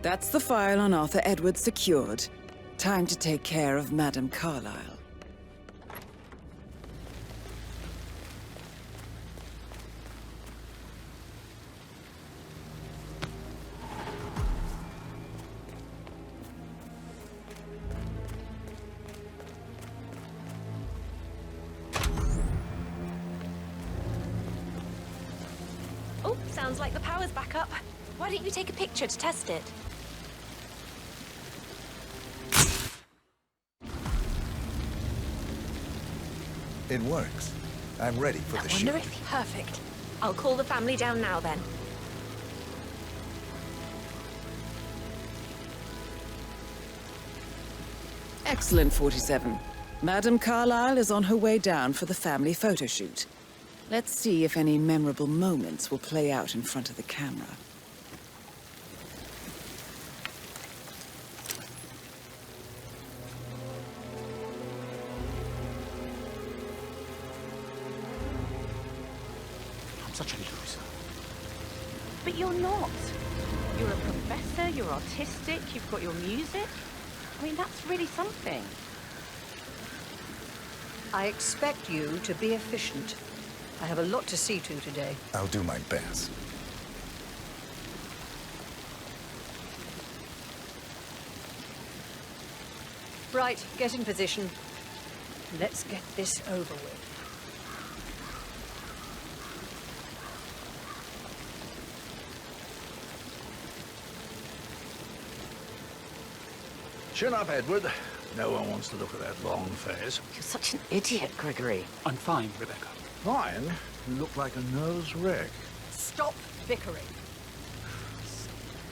S3: That's the file on Arthur Edwards secured. Time to take care of Madame Carlyle.
S21: Oh, sounds like the power's back up. Why don't you take a picture to test it?
S4: It works. I'm ready for the shoot.
S21: Perfect. I'll call the family down now then.
S3: Excellent, 47. Madame Carlyle is on her way down for the family photo shoot. Let's see if any memorable moments will play out in front of the camera.
S19: I'm such a loser.
S20: But you're not. You're a professor, you're artistic, you've got your music. I mean, that's really something.
S5: I expect you to be efficient. I have a lot to see to today.
S4: I'll do my best.
S5: Right, get in position. Let's get this over with.
S18: Chin up, Edward. No one wants to look at that long face.
S20: You're such an idiot, Gregory.
S19: I'm fine, Rebecca.
S18: Fine. You look like a nervous wreck.
S5: Stop bickering.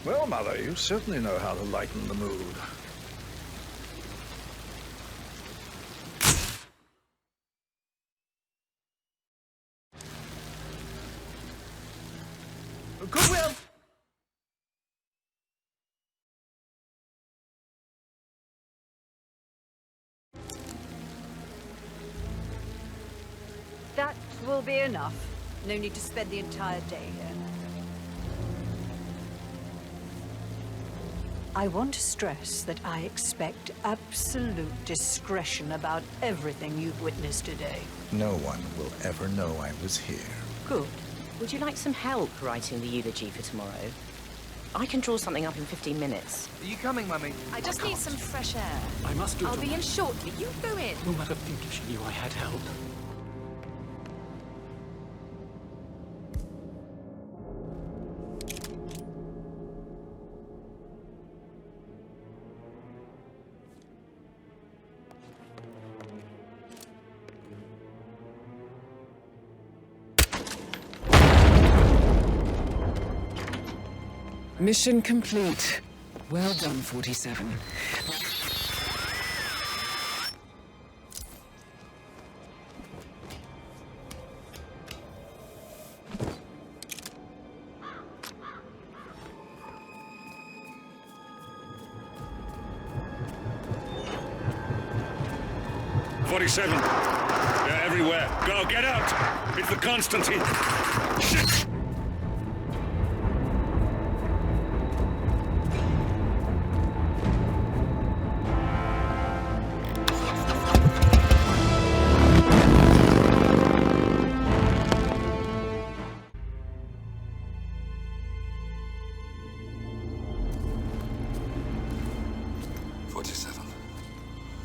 S18: Well, Mother, you certainly know how to lighten the mood.
S15: Goodwill!
S5: That will be enough. No need to spend the entire day here. I want to stress that I expect absolute discretion about everything you've witnessed today.
S4: No one will ever know I was here.
S5: Good.
S20: Would you like some help writing the eulogy for tomorrow? I can draw something up in 15 minutes.
S15: Are you coming, Mummy?
S21: I just need some fresh air.
S19: I must do it.
S21: I'll be in shortly. You go in.
S19: No matter think if she knew I had help.
S3: Mission complete. Well done, 47.
S2: They're everywhere. Go, get out! It's the Constantine. Shit!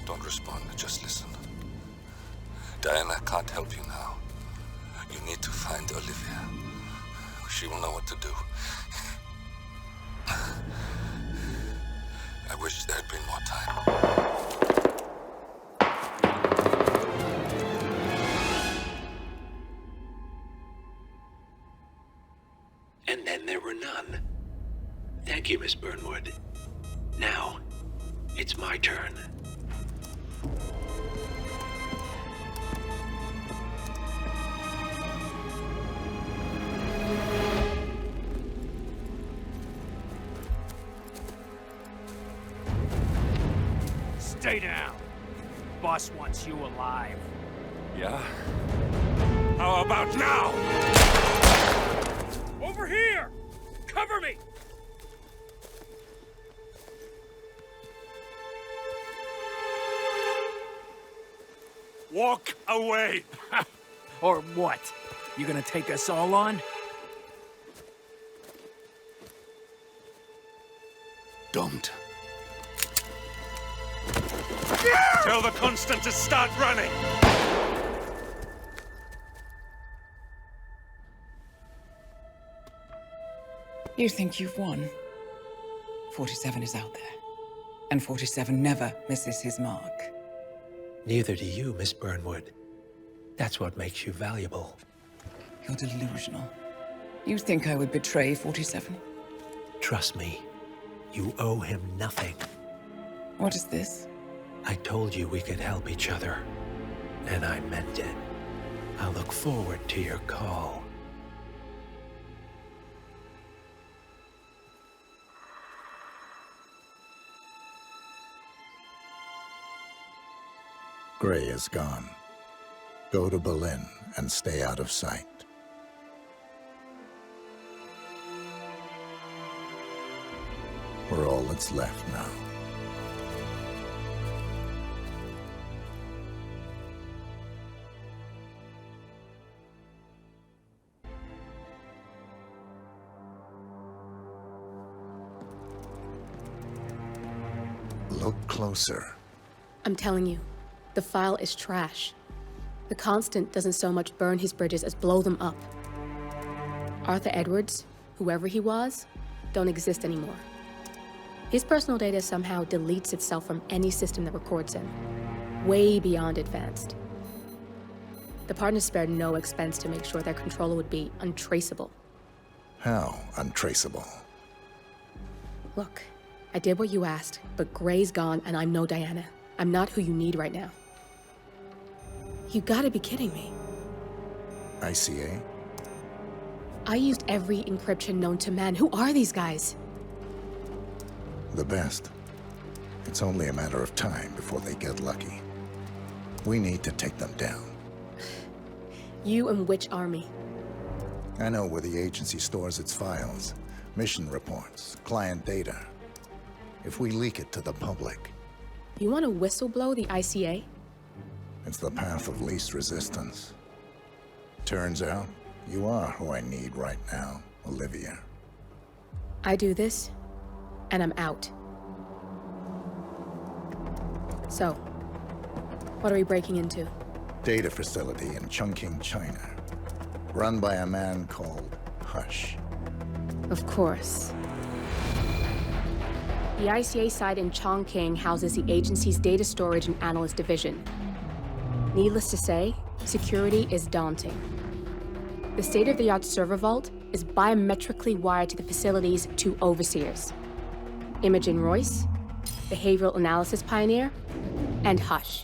S1: Don't respond, just listen. Diana can't help you now. You need to find Olivia. She will know what to do. I wish there had been more time.
S6: Miss Burnwood. Now, it's my turn.
S8: Stay down. Boss wants you alive.
S1: Yeah? How about now?
S8: Over here! Cover me!
S1: Walk away!
S8: Or what? You gonna take us all on?
S1: Don't. Tell the Constant to start running!
S3: You think you've won? 47 is out there. And 47 never misses his mark.
S22: Neither do you, Miss Burnwood. That's what makes you valuable.
S3: You're delusional. You think I would betray 47?
S22: Trust me, you owe him nothing.
S3: What is this?
S22: I told you we could help each other, and I meant it. I'll look forward to your call.
S4: Gray is gone. Go to Berlin and stay out of sight. We're all that's left now. Look closer.
S23: I'm telling you, the file is trash. The Constant doesn't so much burn his bridges as blow them up. Arthur Edwards, whoever he was, don't exist anymore. His personal data somehow deletes itself from any system that records him. Way beyond advanced. The partners spared no expense to make sure their controller would be untraceable.
S4: How untraceable?
S23: Look, I did what you asked, but Gray's gone and I'm no Diana. I'm not who you need right now. You gotta be kidding me.
S4: ICA?
S23: I used every encryption known to man. Who are these guys?
S4: The best. It's only a matter of time before they get lucky. We need to take them down.
S23: You and which army?
S4: I know where the agency stores its files, mission reports, client data. If we leak it to the public...
S23: You want to whistleblow the ICA?
S4: It's the path of least resistance. Turns out, you are who I need right now, Olivia.
S23: I do this, and I'm out. So, what are we breaking into?
S4: Data facility in Chongqing, China. Run by a man called Hush.
S23: Of course. The ICA site in Chongqing houses the agency's data storage and analyst division. Needless to say, security is daunting. The state-of-the-art server vault is biometrically wired to the facility's 2 overseers. Imogen Royce, behavioral analysis pioneer, and Hush,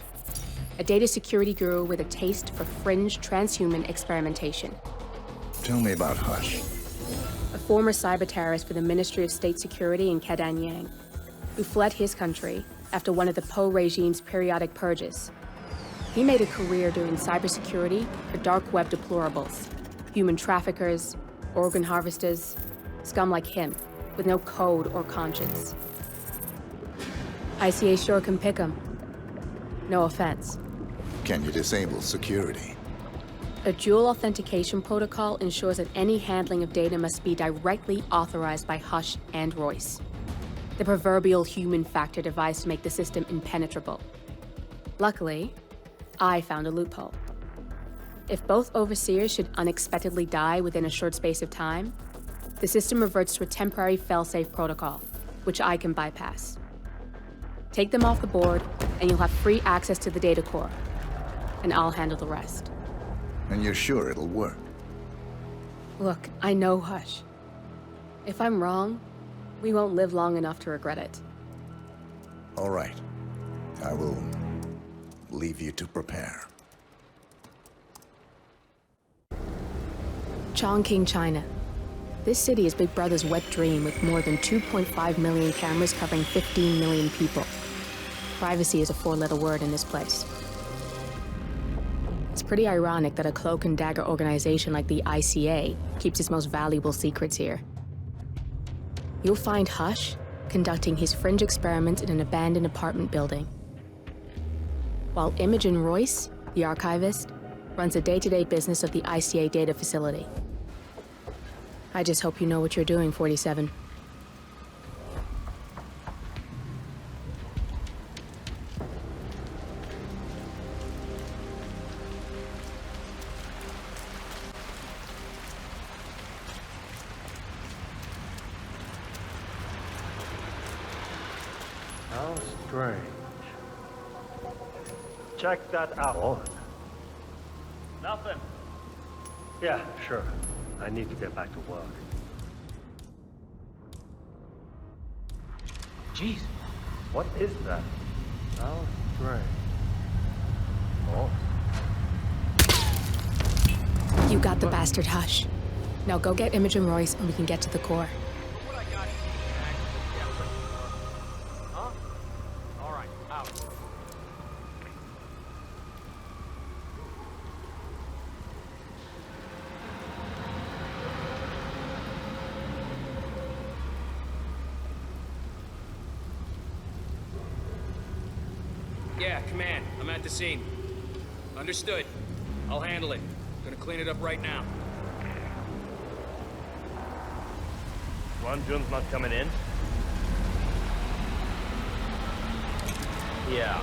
S23: a data security guru with a taste for fringe transhuman experimentation.
S4: Tell me about Hush.
S23: A former cyber terrorist for the Ministry of State Security in Kedanyang, who fled his country after one of the Po regime's periodic purges. He made a career doing cybersecurity for dark web deplorables, human traffickers, organ harvesters, scum like him, with no code or conscience. ICA sure can pick 'em. No offense.
S4: Can you disable security?
S23: A dual authentication protocol ensures that any handling of data must be directly authorized by Hush and Royce. The proverbial human factor device to make the system impenetrable. Luckily, I found a loophole. If both overseers should unexpectedly die within a short space of time, the system reverts to a temporary fail-safe protocol, which I can bypass. Take them off the board, and you'll have free access to the data core. And I'll handle the rest.
S4: And you're sure it'll work?
S23: Look, I know Hush. If I'm wrong, We won't live long enough to regret it.
S4: All right. I will leave you to prepare.
S23: Chongqing, China. This city is Big Brother's wet dream with more than 2.5 million cameras covering 15 million people. Privacy is a four-letter word in this place. It's pretty ironic that a cloak and dagger organization like the ICA keeps its most valuable secrets here. You'll find Hush conducting his fringe experiments in an abandoned apartment building, while Imogen Royce, the archivist, runs the day-to-day business of the ICA data facility. I just hope you know what you're doing, 47.
S11: How strange. Check that out. Nothing. Yeah, sure. I need to get back to work. Jeez, what is that? How strange. Oh.
S23: You got the bastard, Hush. Now go get Imogen Royce and we can get to the core.
S7: Huh? All right, out. Yeah, Command. I'm at the scene. Understood. I'll handle it. Gonna clean it up right now.
S11: Ron Jun's not coming in? Yeah.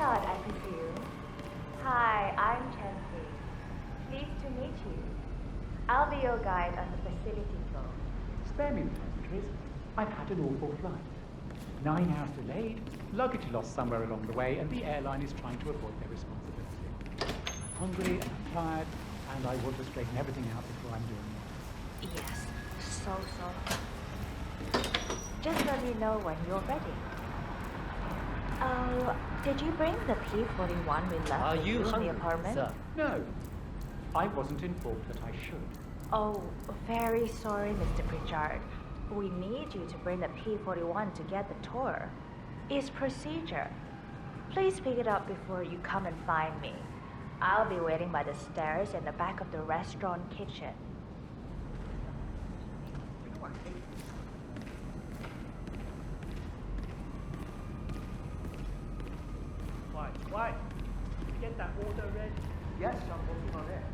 S13: I presume. Hi, I'm Chelsea. Pleased to meet you. I'll be your guide on the facility tour.
S16: Spare me the pleasantries. I've had an awful flight. 9 hours delayed, luggage lost somewhere along the way, and the airline is trying to avoid their responsibility. I'm hungry and I'm tired, and I want to straighten everything out before I'm doing more.
S13: Yes, so. Just let me know when you're ready. Oh, did you bring the P-41 we left with you in the apartment?
S16: Sir? No. I wasn't informed that I should.
S13: Oh, very sorry, Mr. Pritchard. We need you to bring the P-41 to get the tour. It's procedure. Please pick it up before you come and find me. I'll be waiting by the stairs in the back of the restaurant kitchen.
S16: Why? Get that order ready? Yes, I'm working on it.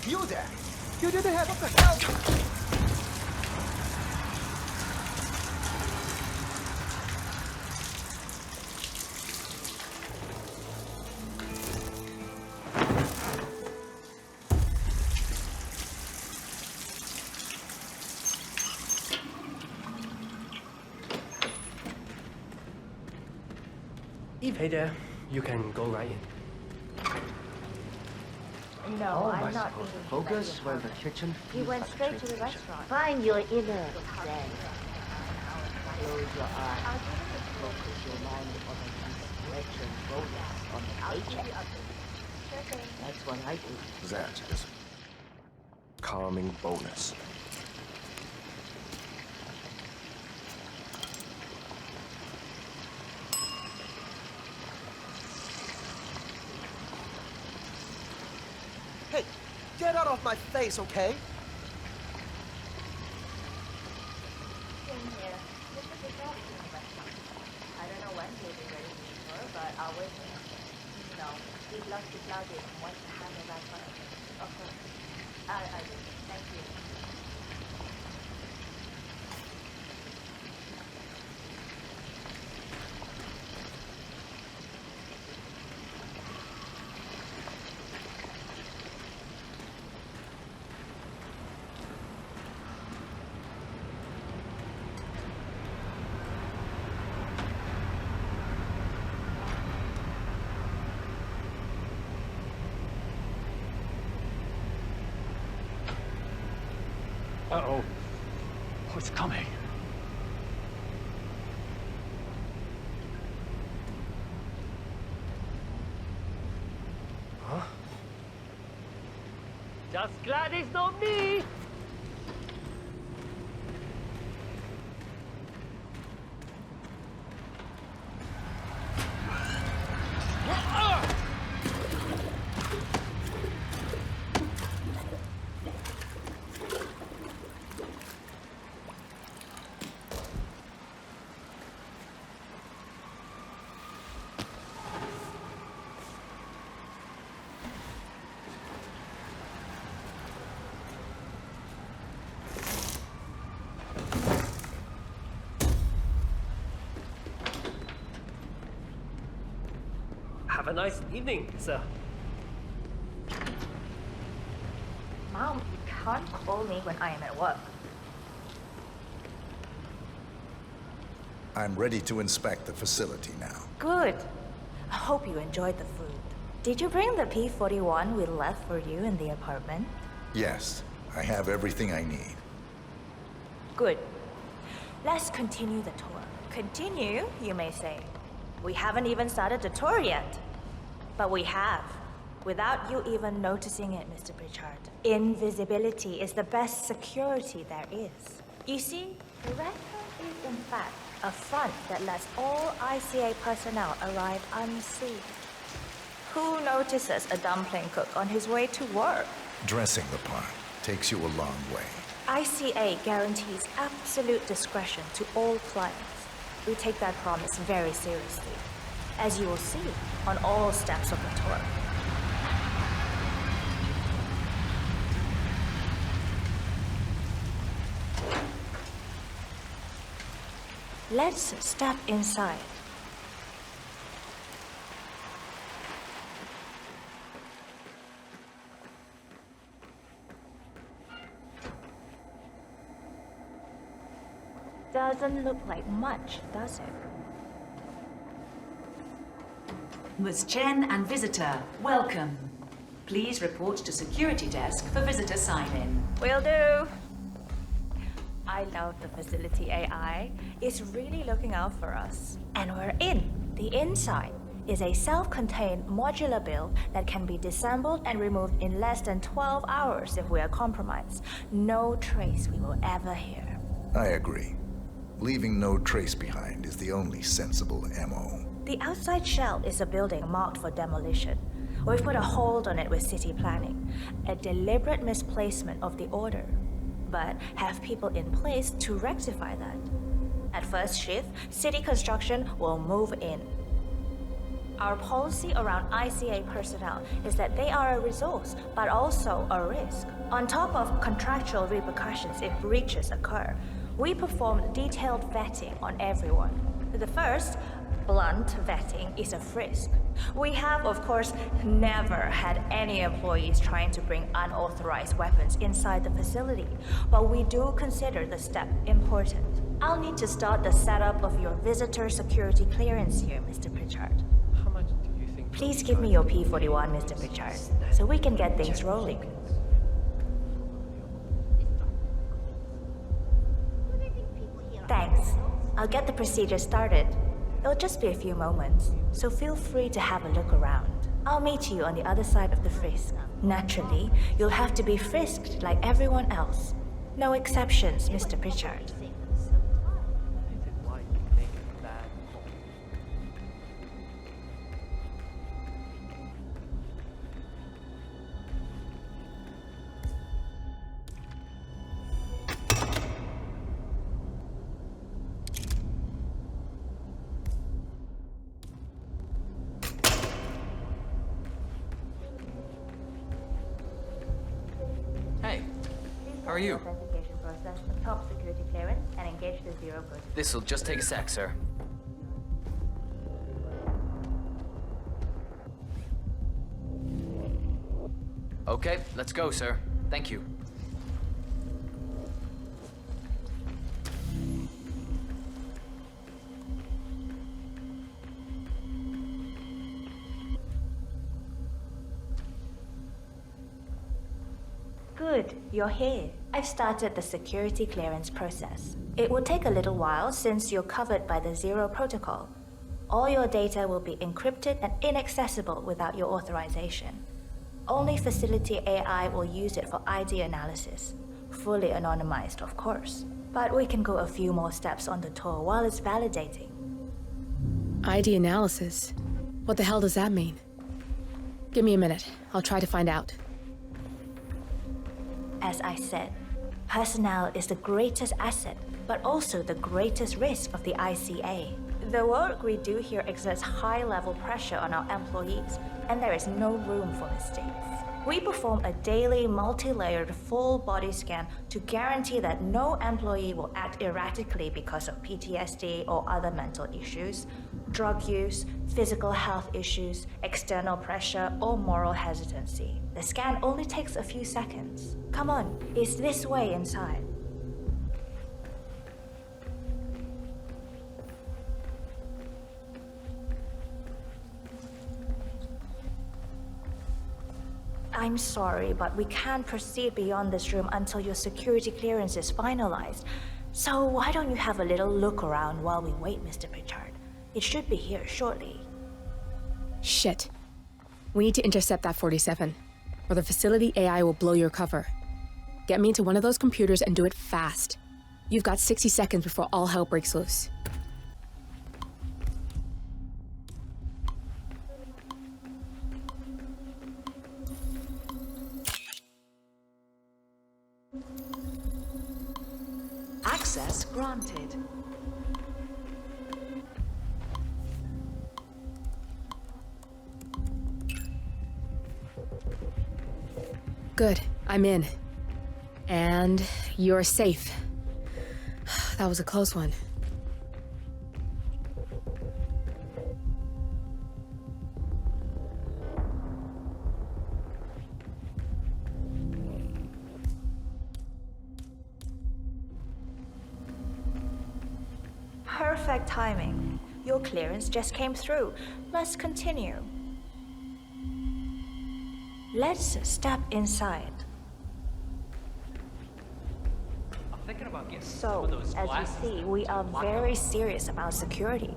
S24: You there! You didn't have what the hell?
S11: Hey there, you can go right in.
S13: No, I'm not eating.
S9: Focus while the kitchen.
S13: He went straight to the restaurant.
S10: Find your inner zen. Close your eyes. Focus your mind on a discretion bonus on the paycheck. That's what I do.
S9: That is a calming bonus.
S12: Hey, get out of my face, okay?
S13: I don't know when he'll be ready to meet her, but I'll wait for him. You know, he'd love to plug it and wants to handle that part of it. Of course. I do. Thank you.
S19: Uh-oh. What's coming?
S9: Huh?
S10: Just glad it's not me.
S9: Have a nice evening, sir.
S13: Mom, you can't call me when I am at work.
S4: I'm ready to inspect the facility now.
S13: Good. I hope you enjoyed the food. Did you bring the P-41 we left for you in the apartment?
S4: Yes, I have everything I need.
S13: Good. Let's continue the tour. Continue, you may say. We haven't even started the tour yet. But we have, without you even noticing it, Mr. Pritchard. Invisibility is the best security there is. You see, the rental is in fact a front that lets all ICA personnel arrive unseen. Who notices a dumpling cook on his way to work?
S4: Dressing the part takes you a long way.
S13: ICA guarantees absolute discretion to all clients. We take that promise very seriously, as you will see on all steps of the tour. Let's step inside. Doesn't look like much, does it?
S17: Ms. Chen and visitor, welcome. Please report to security desk for visitor sign-in.
S13: Will do. I love the facility AI. It's really looking out for us. And we're in. The inside is a self-contained modular build that can be disassembled and removed in less than 12 hours if we are compromised. No trace we will ever hear.
S4: I agree. Leaving no trace behind is the only sensible MO.
S13: The outside shell is a building marked for demolition. We've put a hold on it with city planning, a deliberate misplacement of the order, but have people in place to rectify that. At first shift, city construction will move in. Our policy around ICA personnel is that they are a resource, but also a risk. On top of contractual repercussions if breaches occur, we perform detailed vetting on everyone. The first, blunt vetting, is a frisk. We have, of course, never had any employees trying to bring unauthorized weapons inside the facility, but we do consider the step important. I'll need to start the setup of your visitor security clearance here, Mr. Pritchard.
S9: How much do you think?
S13: Please give me your P41, Mr. Pritchard, so we can get things rolling. Thanks. I'll get the procedure started. It'll just be a few moments, so feel free to have a look around. I'll meet you on the other side of the frisk. Naturally, you'll have to be frisked like everyone else. No exceptions, Mr. Pritchard.
S5: How are you?
S13: Authentication process, top security clearance, and engage the zero protocol.
S5: This'll just take a sec, sir. Okay, let's go, sir. Thank you.
S13: Good, you're here. I've started the security clearance process. It will take a little while since you're covered by the Zero Protocol. All your data will be encrypted and inaccessible without your authorization. Only facility AI will use it for ID analysis. Fully anonymized, of course. But we can go a few more steps on the tour while it's validating.
S23: ID analysis? What the hell does that mean? Give me a minute. I'll try to find out.
S13: As I said, personnel is the greatest asset, but also the greatest risk of the ICA. The work we do here exerts high-level pressure on our employees, and there is no room for mistakes. We perform a daily, multi-layered, full-body scan to guarantee that no employee will act erratically because of PTSD or other mental issues, drug use, physical health issues, external pressure, or moral hesitancy. The scan only takes a few seconds. Come on, it's this way inside. I'm sorry, but we can't proceed beyond this room until your security clearance is finalized. So why don't you have a little look around while we wait, Mr. Pritchard? It should be here shortly.
S23: Shit. We need to intercept that 47, or the facility AI will blow your cover. Get me into one of those computers and do it fast. You've got 60 seconds before all hell breaks loose.
S17: Access granted.
S23: Good, I'm in. And you're safe. That was a close one.
S13: Perfect timing. Your clearance just came through. Let's continue. Let's step inside. So, as you see, we are very serious about security.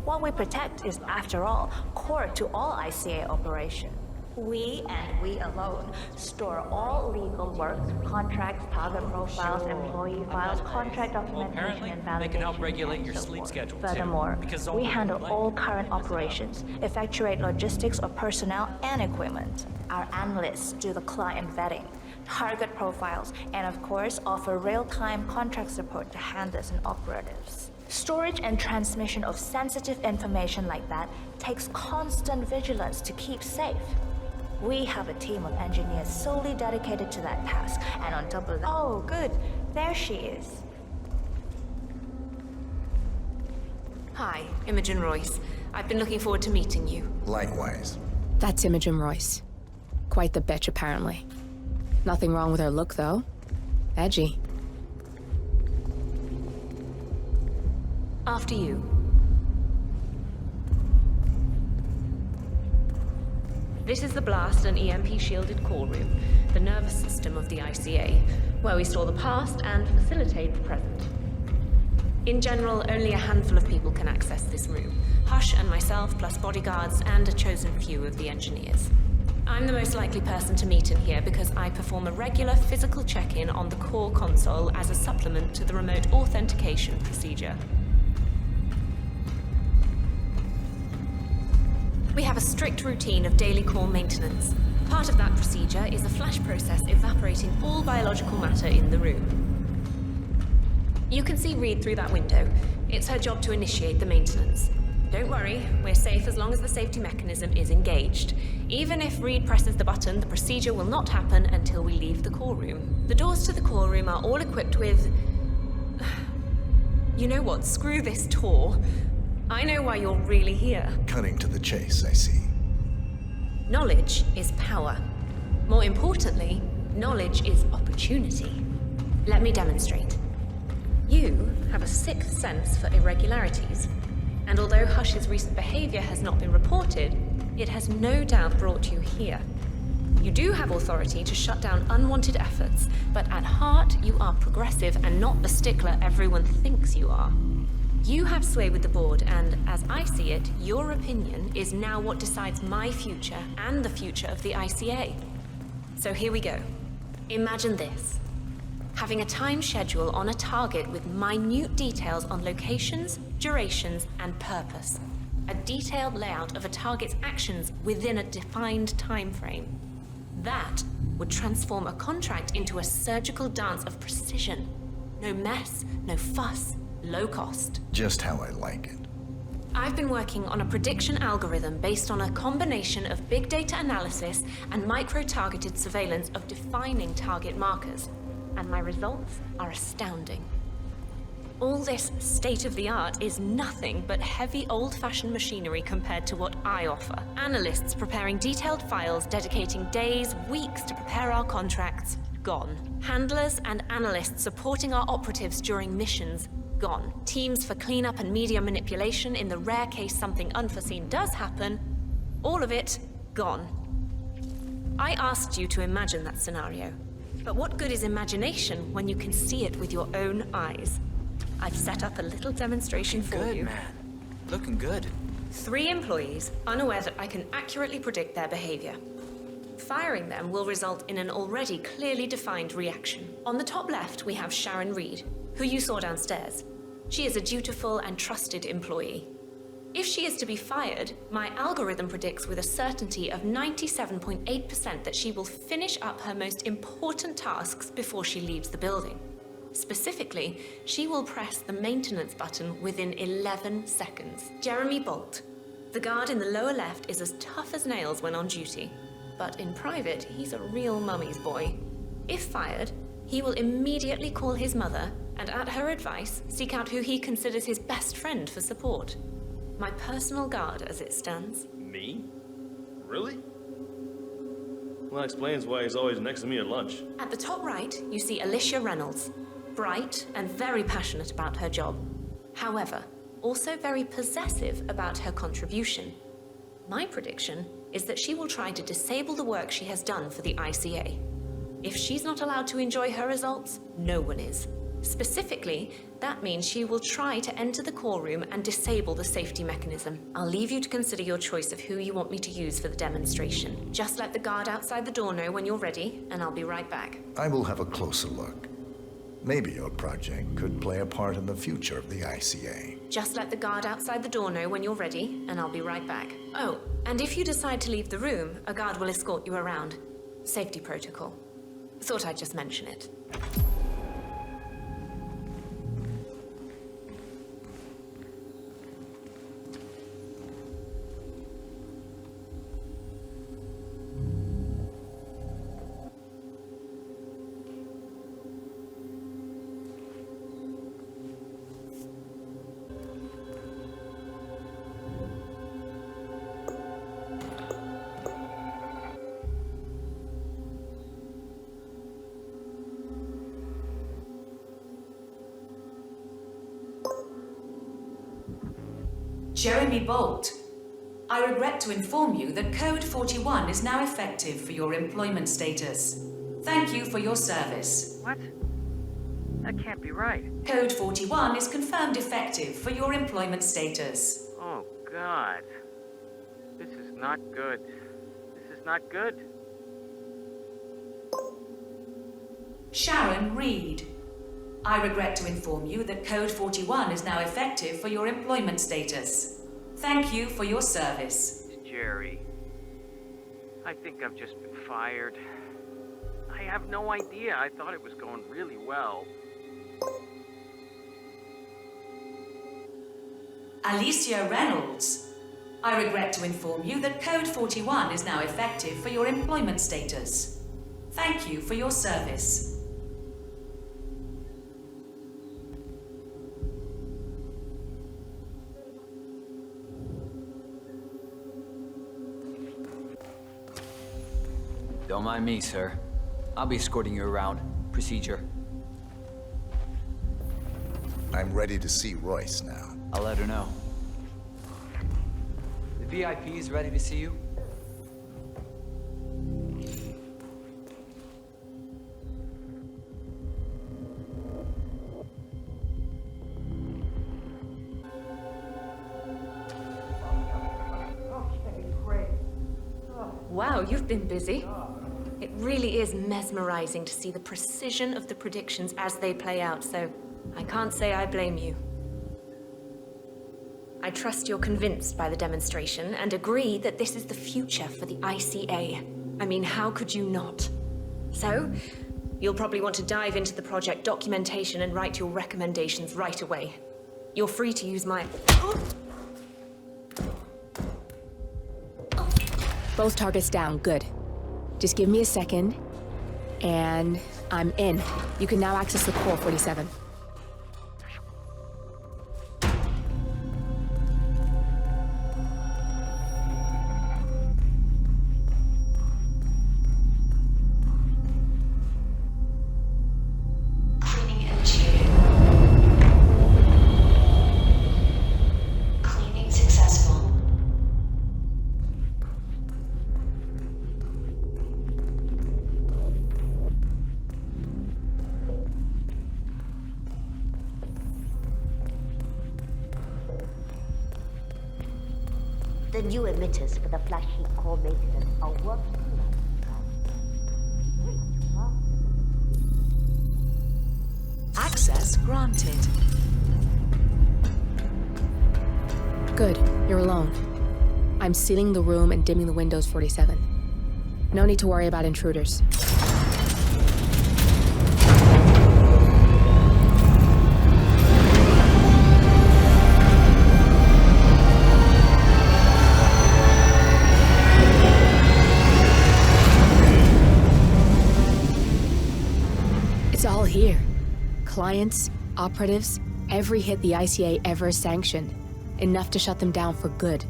S13: What we protect is, after all, core to all ICA operation. We, and we alone, store all legal work, contracts, target profiles, employee files, contract documentation, and validation.
S14: They can help regulate your sleep schedule, too.
S13: Furthermore, we handle all current operations, effectuate logistics of personnel and equipment. Our analysts do the client vetting, target profiles, and of course, offer real-time contract support to handlers and operatives. Storage and transmission of sensitive information like that takes constant vigilance to keep safe. We have a team of engineers solely dedicated to that task, and on top of that— Oh, good. There she is.
S21: Hi, Imogen Royce. I've been looking forward to meeting you.
S4: Likewise.
S23: That's Imogen Royce. Quite the bitch, apparently. Nothing wrong with her look, though. Edgy.
S21: After you. This is the blast and EMP-shielded core room, the nervous system of the ICA, where we store the past and facilitate the present. In general, only a handful of people can access this room. Hush and myself, plus bodyguards and a chosen few of the engineers. I'm the most likely person to meet in here because I perform a regular physical check-in on the core console as a supplement to the remote authentication procedure. We have a strict routine of daily core maintenance. Part of that procedure is a flash process evaporating all biological matter in the room. You can see Reed through that window. It's her job to initiate the maintenance. Don't worry, we're safe as long as the safety mechanism is engaged. Even if Reed presses the button, the procedure will not happen until we leave the core room. The doors to the core room are all equipped with... You know what? Screw this tour. I know why you're really here.
S4: Cutting to the chase, I see.
S21: Knowledge is power. More importantly, knowledge is opportunity. Let me demonstrate. You have a sixth sense for irregularities, and although Hush's recent behavior has not been reported, it has no doubt brought you here. You do have authority to shut down unwanted efforts, but at heart you are progressive and not the stickler everyone thinks you are. You have sway with the board, and as I see it, your opinion is now what decides my future and the future of the ICA. So here we go. Imagine this. Having a time schedule on a target with minute details on locations, durations, and purpose. A detailed layout of a target's actions within a defined time frame. That would transform a contract into a surgical dance of precision. No mess, no fuss. Low cost.
S4: Just how I like it.
S21: I've been working on a prediction algorithm based on a combination of big data analysis and micro-targeted surveillance of defining target markers. And my results are astounding. All this state-of-the-art is nothing but heavy old-fashioned machinery compared to what I offer. Analysts preparing detailed files, dedicating days, weeks to prepare our contracts, gone. Handlers and analysts supporting our operatives during missions, gone. Teams for cleanup and media manipulation in the rare case something unforeseen does happen, all of it, gone. I asked you to imagine that scenario, but what good is imagination when you can see it with your own eyes? I've set up a little demonstration for you.
S5: Man. Looking good.
S21: 3 employees, unaware that I can accurately predict their behavior. Firing them will result in an already clearly defined reaction. On the top left, we have Sharon Reed, who you saw downstairs. She is a dutiful and trusted employee. If she is to be fired, my algorithm predicts with a certainty of 97.8% that she will finish up her most important tasks before she leaves the building. Specifically, she will press the maintenance button within 11 seconds. Jeremy Bolt. The guard in the lower left is as tough as nails when on duty, but in private, he's a real mummy's boy. If fired, he will immediately call his mother and, at her advice, seek out who he considers his best friend for support. My personal guard, as it stands.
S2: Me? Really? Well, that explains why he's always next to me at lunch.
S21: At the top right, you see Alicia Reynolds. Bright and very passionate about her job. However, also very possessive about her contribution. My prediction is that she will try to disable the work she has done for the ICA. If she's not allowed to enjoy her results, no one is. Specifically, that means she will try to enter the core room and disable the safety mechanism. I'll leave you to consider your choice of who you want me to use for the demonstration. Just let the guard outside the door know when you're ready, and I'll be right back.
S4: I will have a closer look. Maybe your project could play a part in the future of the ICA.
S21: Just let the guard outside the door know when you're ready, and I'll be right back. Oh, and if you decide to leave the room, a guard will escort you around. Safety protocol. Thought I'd just mention it.
S17: Jeremy Bolt, I regret to inform you that Code 41 is now effective for your employment status. Thank you for your service.
S6: What? That can't be right.
S17: Code 41 is confirmed effective for your employment status.
S6: Oh, God. This is not good. This is not good.
S17: Sharon Reed. I regret to inform you that Code 41 is now effective for your employment status. Thank you for your service.
S6: It's Jerry. I think I've just been fired. I have no idea. I thought it was going really well.
S17: Alicia Reynolds. I regret to inform you that Code 41 is now effective for your employment status. Thank you for your service.
S5: Don't mind me, sir. I'll be escorting you around. Procedure.
S4: I'm ready to see Royce now.
S5: I'll let her know. The VIP is ready to see you.
S21: Wow, you've been busy. It really is mesmerizing to see the precision of the predictions as they play out, so I can't say I blame you. I trust you're convinced by the demonstration and agree that this is the future for the ICA. I mean, how could you not? So, you'll probably want to dive into the project documentation and write your recommendations right away. You're free to use my...
S23: Both targets down, good. Just give me a second, and I'm in. You can now access the core, 47.
S10: The new emitters for the flash heat core maintenance are working
S17: Access granted.
S23: Good, you're alone. I'm sealing the room and dimming the windows, 47. No need to worry about intruders. It's all here. Clients, operatives, every hit the ICA ever sanctioned. Enough to shut them down for good.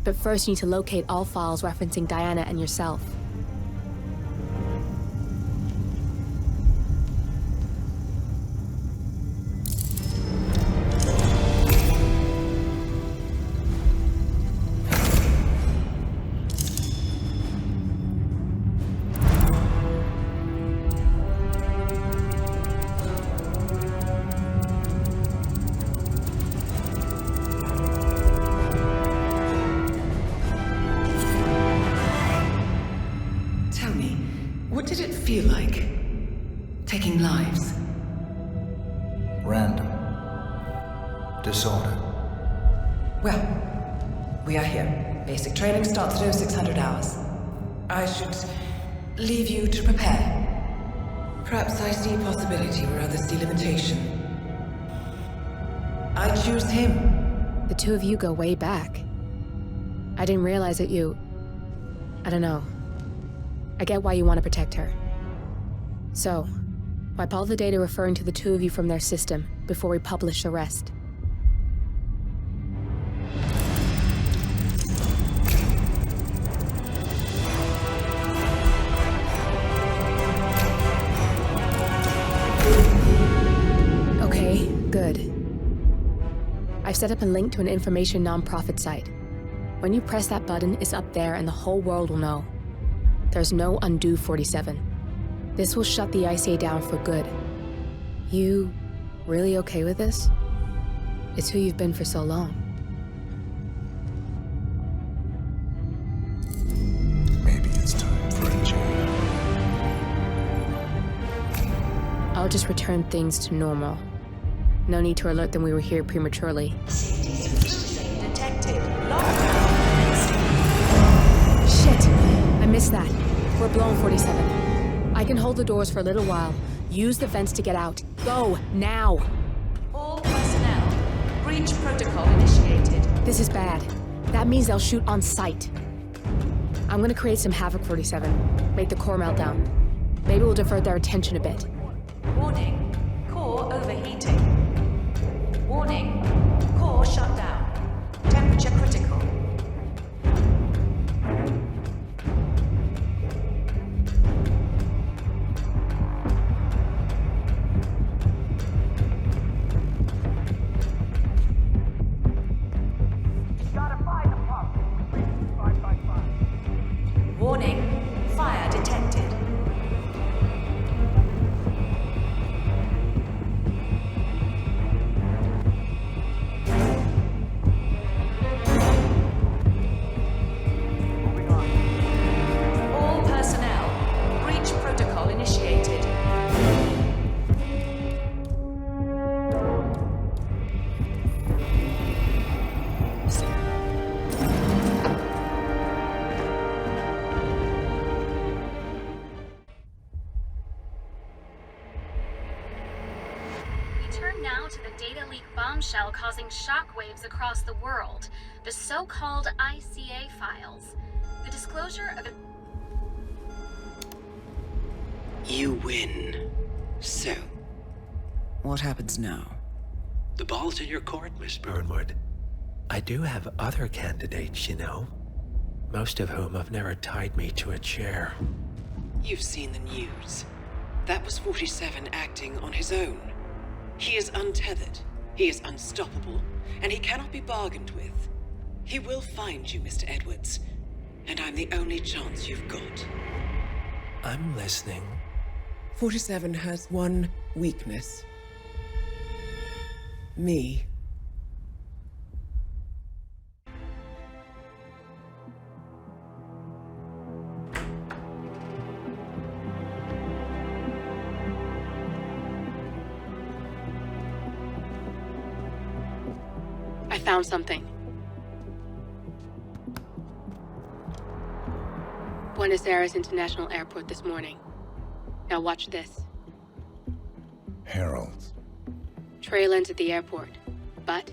S23: But first you need to locate all files referencing Diana and yourself.
S3: What did it feel like? Taking lives?
S4: Random. Disorder.
S3: Well, we are here. Basic training starts at 0600 hours. I should leave you to prepare. Perhaps I see possibility where others see limitation. I choose him.
S23: The two of you go way back. I didn't realize that you... I don't know. I get why you want to protect her. So, wipe all the data referring to the two of you from their system before we publish the rest. Okay, good. I've set up a link to an information nonprofit site. When you press that button, it's up there and the whole world will know. There's no undo 47. This will shut the ICA down for good. You really okay with this? It's who you've been for so long.
S4: Maybe it's time for a change.
S23: I'll just return things to normal. No need to alert them we were here prematurely.
S17: Detected.
S23: Shit! I missed that. We're blown, 47. I can hold the doors for a little while. Use the vents to get out. Go, now!
S17: All personnel. Breach protocol initiated.
S23: This is bad. That means they'll shoot on sight. I'm gonna create some havoc, 47. Make the core melt down. Maybe we'll divert their attention a bit.
S17: Warning. Core overheating. Warning. Core shut down. Temperature critical. Warning. Fire detected. All personnel. Breach protocol initiated.
S23: We turn now to the data leak bombshell causing shockwaves across the world, the so-called ICA files. The disclosure of
S3: You win. So, what happens now?
S22: The ball's in your court, Miss Burnwood. I do have other candidates, you know. Most of whom have never tied me to a chair.
S3: You've seen the news. That was 47 acting on his own. He is untethered, he is unstoppable, and he cannot be bargained with. He will find you, Mr. Edwards, and I'm the only chance you've got.
S22: I'm listening.
S3: 47 has one weakness. Me.
S23: I found something. Buenos Aires International Airport this morning. Now watch this.
S4: Heralds.
S23: Trail ends at the airport, but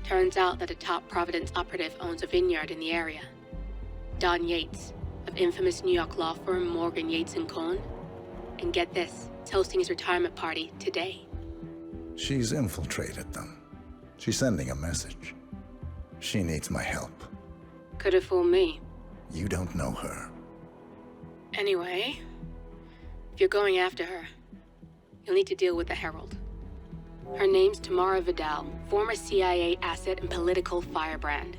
S23: turns out that a top Providence operative owns a vineyard in the area. Don Yates, of infamous New York law firm Morgan, Yates & Cohn. And get this, it's hosting his retirement party today.
S4: She's infiltrated them. She's sending a message. She needs my help.
S23: Could have fooled me.
S4: You don't know her.
S23: Anyway, if you're going after her, you'll need to deal with the Herald. Her name's Tamara Vidal, former CIA asset and political firebrand.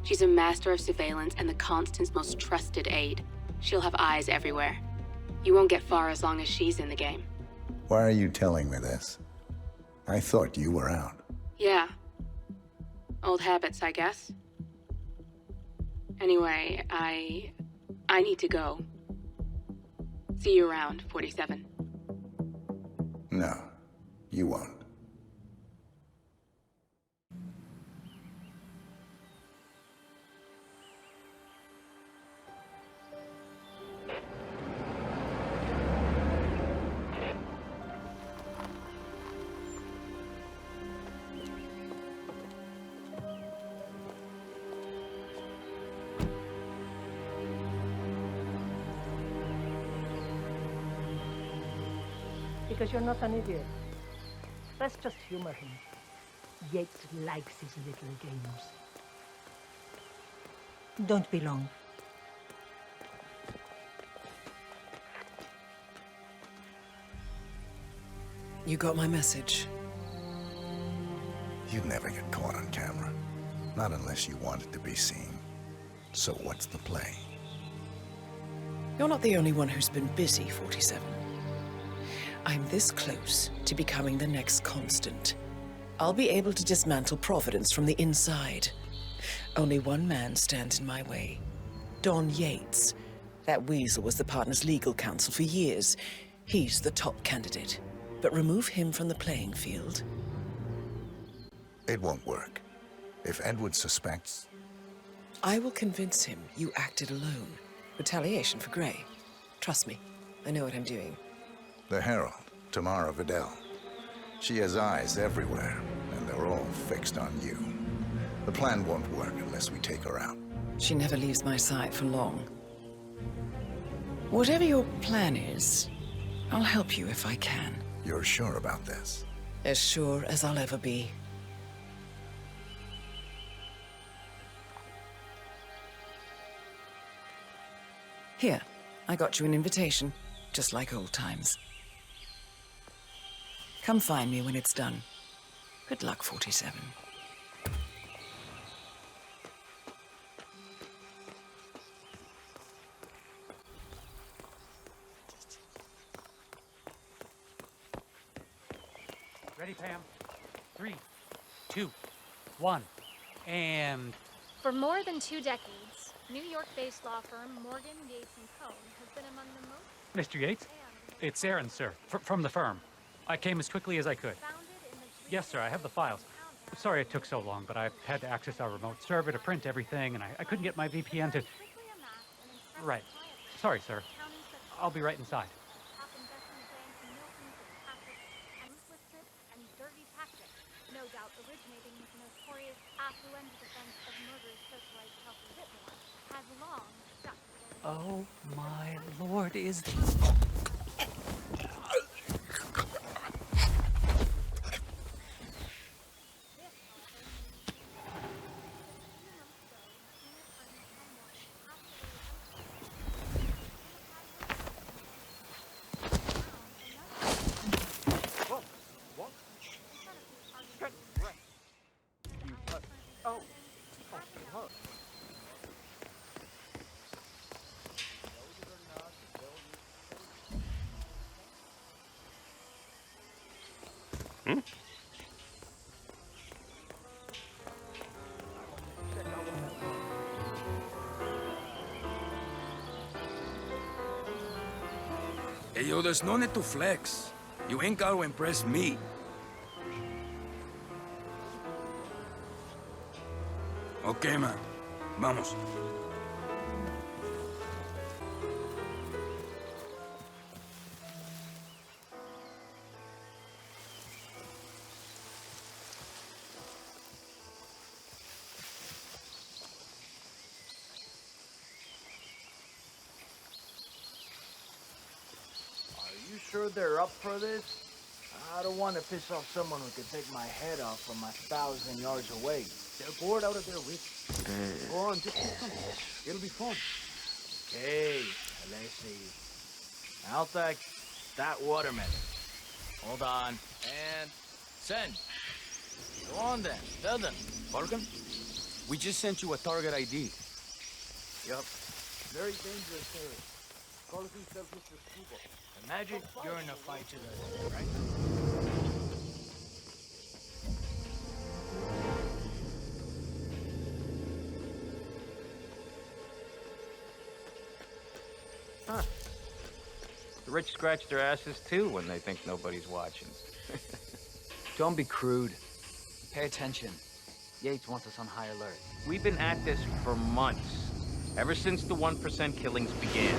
S23: She's a master of surveillance and the Constant's most trusted aide. She'll have eyes everywhere. You won't get far as long as she's in the game.
S4: Why are you telling me this? I thought you were out.
S23: Yeah. Old habits, I guess. Anyway, I need to go. See you around, 47.
S4: No, you won't.
S10: Because you're not an idiot. Let's just humor him. Yates likes his little games. Don't be long.
S3: You got my message.
S4: You'd never get caught on camera. Not unless you want it to be seen. So what's the play?
S3: You're not the only one who's been busy, 47. I'm this close to becoming the next constant. I'll be able to dismantle Providence from the inside. Only one man stands in my way. Don Yates. That weasel was the partner's legal counsel for years. He's the top candidate. But remove him from the playing field.
S4: It won't work. If Edward suspects...
S3: I will convince him you acted alone. Retaliation for Gray. Trust me, I know what I'm doing.
S4: The Herald, Tamara Vidal. She has eyes everywhere, and they're all fixed on you. The plan won't work unless we take her out.
S3: She never leaves my side for long. Whatever your plan is, I'll help you if I can.
S4: You're sure about this?
S3: As sure as I'll ever be. Here, I got you an invitation, just like old times. Come find me when it's done. Good luck, 47.
S16: Ready, Pam? 3, 2, 1, and...
S8: For more than 2 decades, New York-based law firm Morgan, Yates & Co. has been among the most...
S16: Mr. Yates? It's Aaron, sir, from the firm. I came as quickly as I could. Yes, sir, I have the files. Sorry it took so long, but I had to access our remote server to print everything, and I couldn't get my VPN to... Right. Sorry, sir. I'll be right inside.
S8: No doubt originating with the notorious affluent defense of murder socialite Chelsea Whitmore, has long stuck.
S22: Oh my lord, is...
S15: Hey, yo, there's no need to flex. You ain't gotta impress me. Okay, man. Vamos.
S18: Are you sure they're up for this? I don't want to piss off someone who could take my head off from 1,000 yards away. They're bored out of their wits. Go on, just kiss them. It'll be fun. Okay, let's see. I'll take that watermelon. Hold on. And send. Go on then. Tell them.
S15: Morgan, we just sent you a target ID.
S18: Yup. Very dangerous area. Calls himself Mr. Scuba. Imagine you're in a fight to the right?
S6: Huh. The rich scratch their asses too when they think nobody's watching.
S5: Don't be crude. Pay attention. Yates wants us on high alert.
S6: We've been at this for months. Ever since the 1% killings began.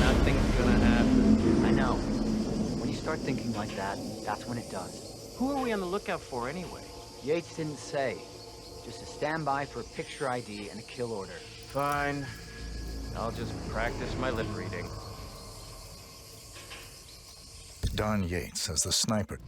S6: Nothing's gonna happen.
S5: I know. When you start thinking like that, that's when it does.
S6: Who are we on the lookout for anyway?
S5: Yates didn't say. Just a standby for a picture ID and a kill order.
S6: Fine. I'll just practice my lip reading.
S4: Don Yates as the sniper.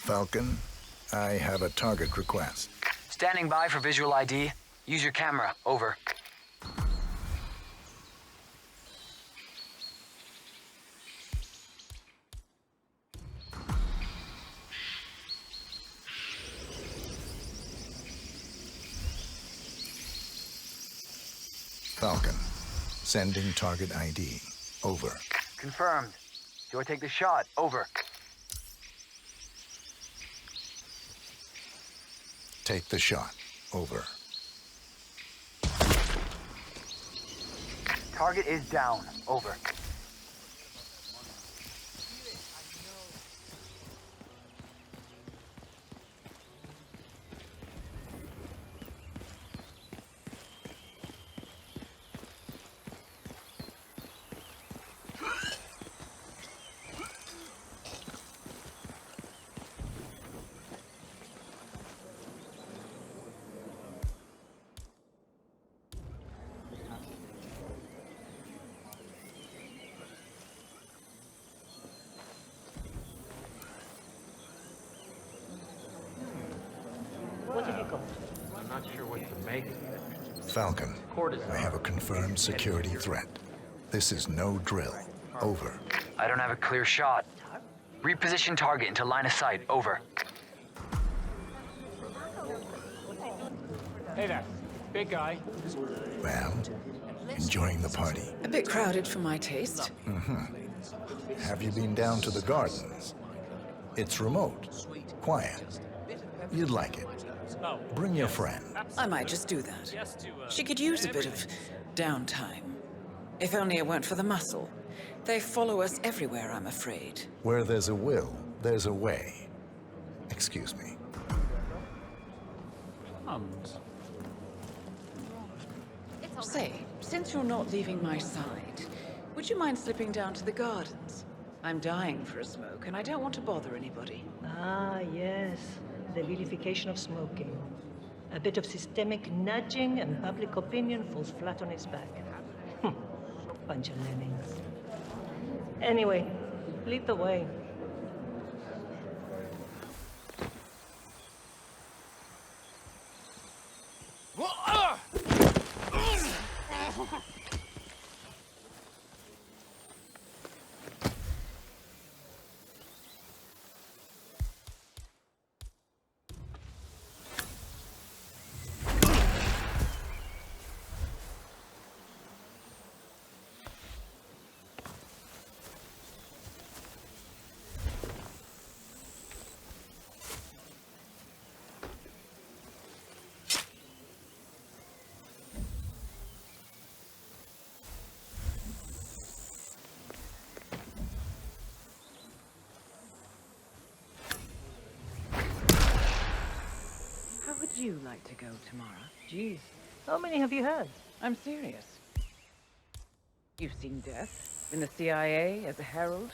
S4: Falcon, I have a target request.
S5: Standing by for visual ID. Use your camera. Over.
S4: Falcon, sending target ID. Over.
S5: Confirmed. Do I take the shot? Over.
S4: Take the shot. Over.
S5: Target is down. Over.
S18: What the heck of?
S6: I'm not sure what to make of it.
S4: Falcon, I have a confirmed security threat. This is no drill. Over.
S5: I don't have a clear shot. Reposition target into line of sight. Over.
S19: Hey there, big guy.
S4: Well, enjoying the party.
S3: A bit crowded for my taste.
S4: Have you been down to the gardens? It's remote, quiet. You'd like it. Bring your friend.
S3: I might just do that. She could use a bit of downtime. If only it weren't for the muscle. They follow us everywhere, I'm afraid.
S4: Where there's a will, there's a way. Excuse me.
S3: Say, since you're not leaving my side, would you mind slipping down to the gardens? I'm dying for a smoke, and I don't want to bother anybody.
S10: Ah, yes. The vilification of smoking. A bit of systemic nudging and public opinion falls flat on its back. Bunch of lemmings. Anyway, lead the way.
S3: How would you like to go, Tamara?
S10: Geez, how many have you had?
S3: I'm serious. You've seen death in the CIA as a herald.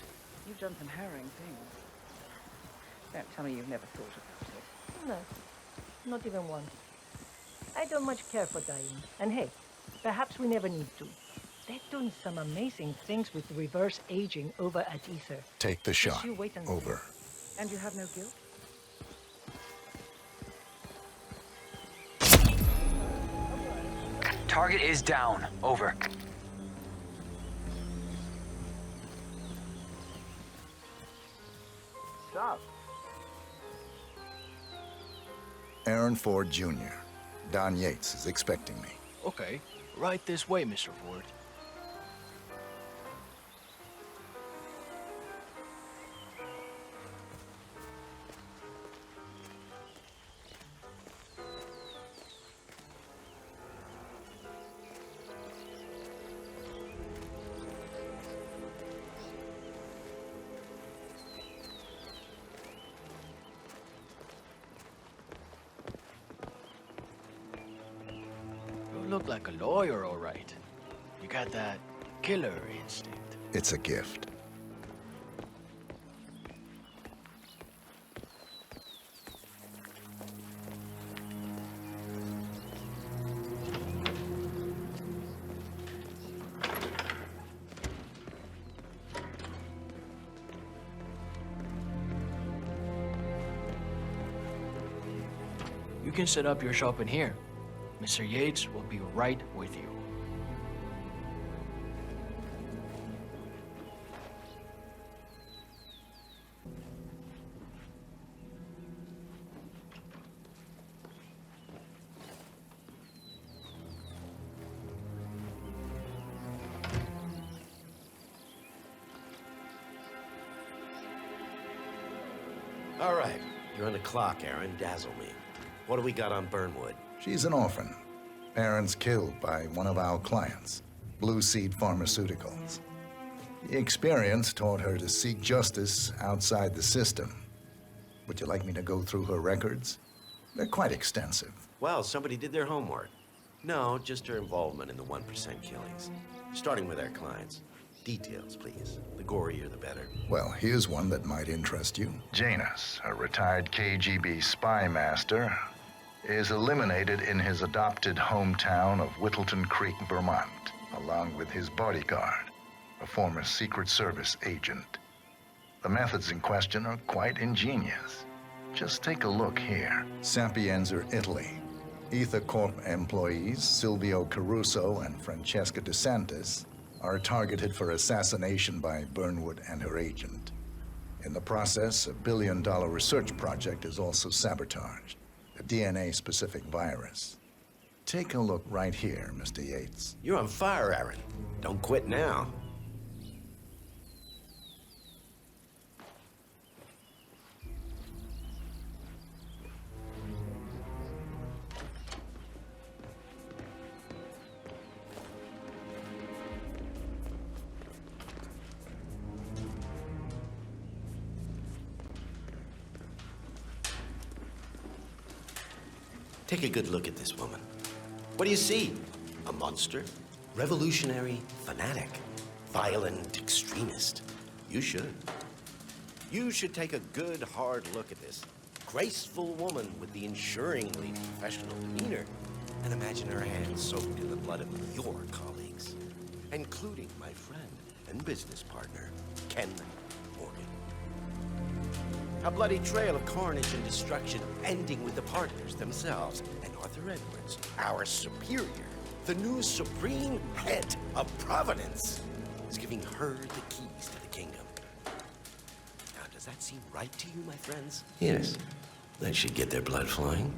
S3: You've done some harrowing things. Don't tell me you've never thought about it.
S10: No, not even one. I don't much care for dying. And hey, perhaps we never need to. They've done some amazing things with reverse aging over at Ether.
S4: Take the shot.
S10: You wait and see.
S4: Over.
S3: And you have no guilt?
S5: Target is down. Over.
S18: Stop.
S4: Aaron Ford Jr. Don Yates is expecting me.
S1: Okay. Right this way, Mr. Ford. You look like a lawyer, all right. You got that killer instinct.
S4: It's a gift.
S1: can set up your shop in here. Mr. Yates will be right with you.
S7: All right, you're on the clock, Aaron. Dazzle me. What do we got on Burnwood?
S4: She's an orphan. Parents killed by one of our clients, Blue Seed Pharmaceuticals. The experience taught her to seek justice outside the system. Would you like me to go through her records? They're quite extensive.
S7: Well, somebody did their homework. No, just her involvement in the 1% killings. Starting with our clients. Details, please. The gorier, the better.
S4: Well, here's one that might interest you. Janus, a retired KGB spy master, is eliminated in his adopted hometown of Whittleton Creek, Vermont, along with his bodyguard, a former Secret Service agent. The methods in question are quite ingenious. Just take a look here. Sapienza, Italy. Ether Corp employees Silvio Caruso and Francesca DeSantis are targeted for assassination by Burnwood and her agent. In the process, a billion-dollar research project is also sabotaged, a DNA-specific virus. Take a look right here, Mr. Yates.
S7: You're on fire, Aaron. Don't quit now. Take a good look at this woman. What do you see? A monster? Revolutionary fanatic? Violent extremist? You should. You should take a good, hard look at this graceful woman with the ensuringly professional demeanor and imagine her hands soaked in the blood of your colleagues, including my friend and business partner, Ken Morgan. A bloody trail of carnage and destruction, ending with the partners themselves. And Arthur Edwards, our superior, the new supreme head of Providence, is giving her the keys to the kingdom. Now, does that seem right to you, my friends? Yes. That should get their blood flowing.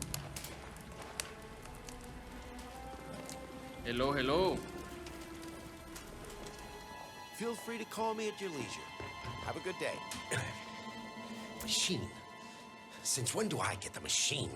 S2: Hello, hello.
S7: Feel free to call me at your leisure. Have a good day. Machine. Since when do I get the machine?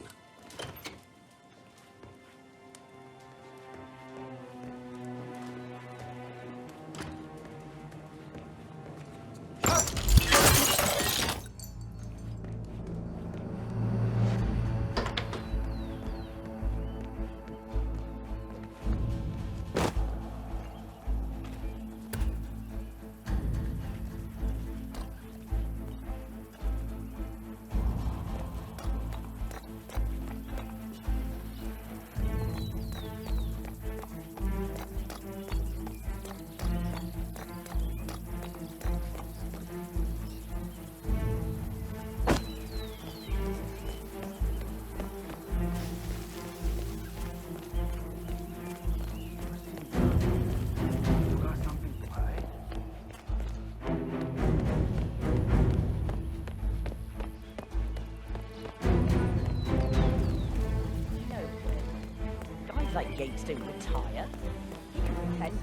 S11: Like Yates didn't retire. He can pretend.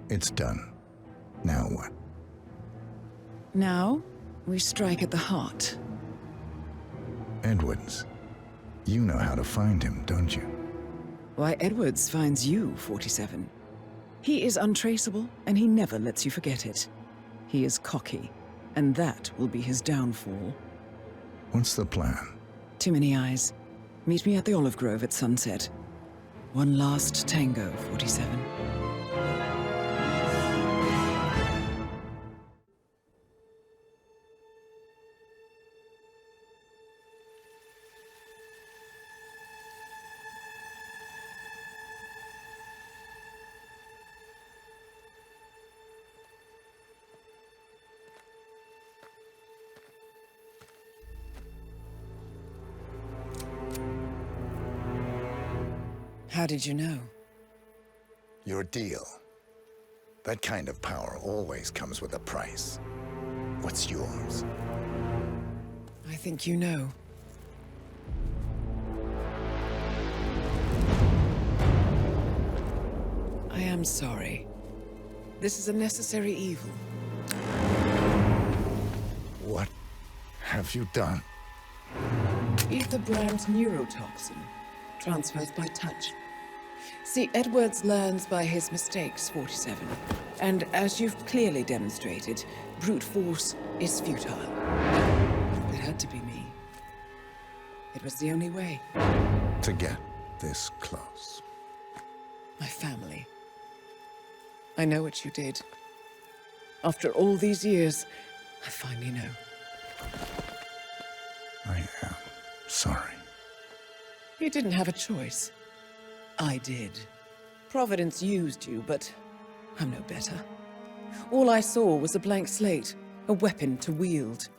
S4: It's done. Now what?
S3: Now, we strike at the heart.
S4: Edwards. You know how to find him, don't you?
S3: Why, Edwards finds you, 47. He is untraceable, and he never lets you forget it. He is cocky, and that will be his downfall.
S4: What's the plan?
S3: Too many eyes. Meet me at the Olive Grove at sunset. One last tango, 47. How did you know?
S4: Your deal. That kind of power always comes with a price. What's yours?
S3: I think you know. I am sorry. This is a necessary evil.
S4: What have you done?
S3: Ether brand neurotoxin. Transfers by touch. See, Edwards learns by his mistakes, 47. And as you've clearly demonstrated, brute force is futile. It had to be me. It was the only way.
S4: To get this close.
S3: My family. I know what you did. After all these years, I finally know.
S4: I am sorry.
S3: You didn't have a choice. I did. Providence used you, but I'm no better. All I saw was a blank slate, a weapon to wield.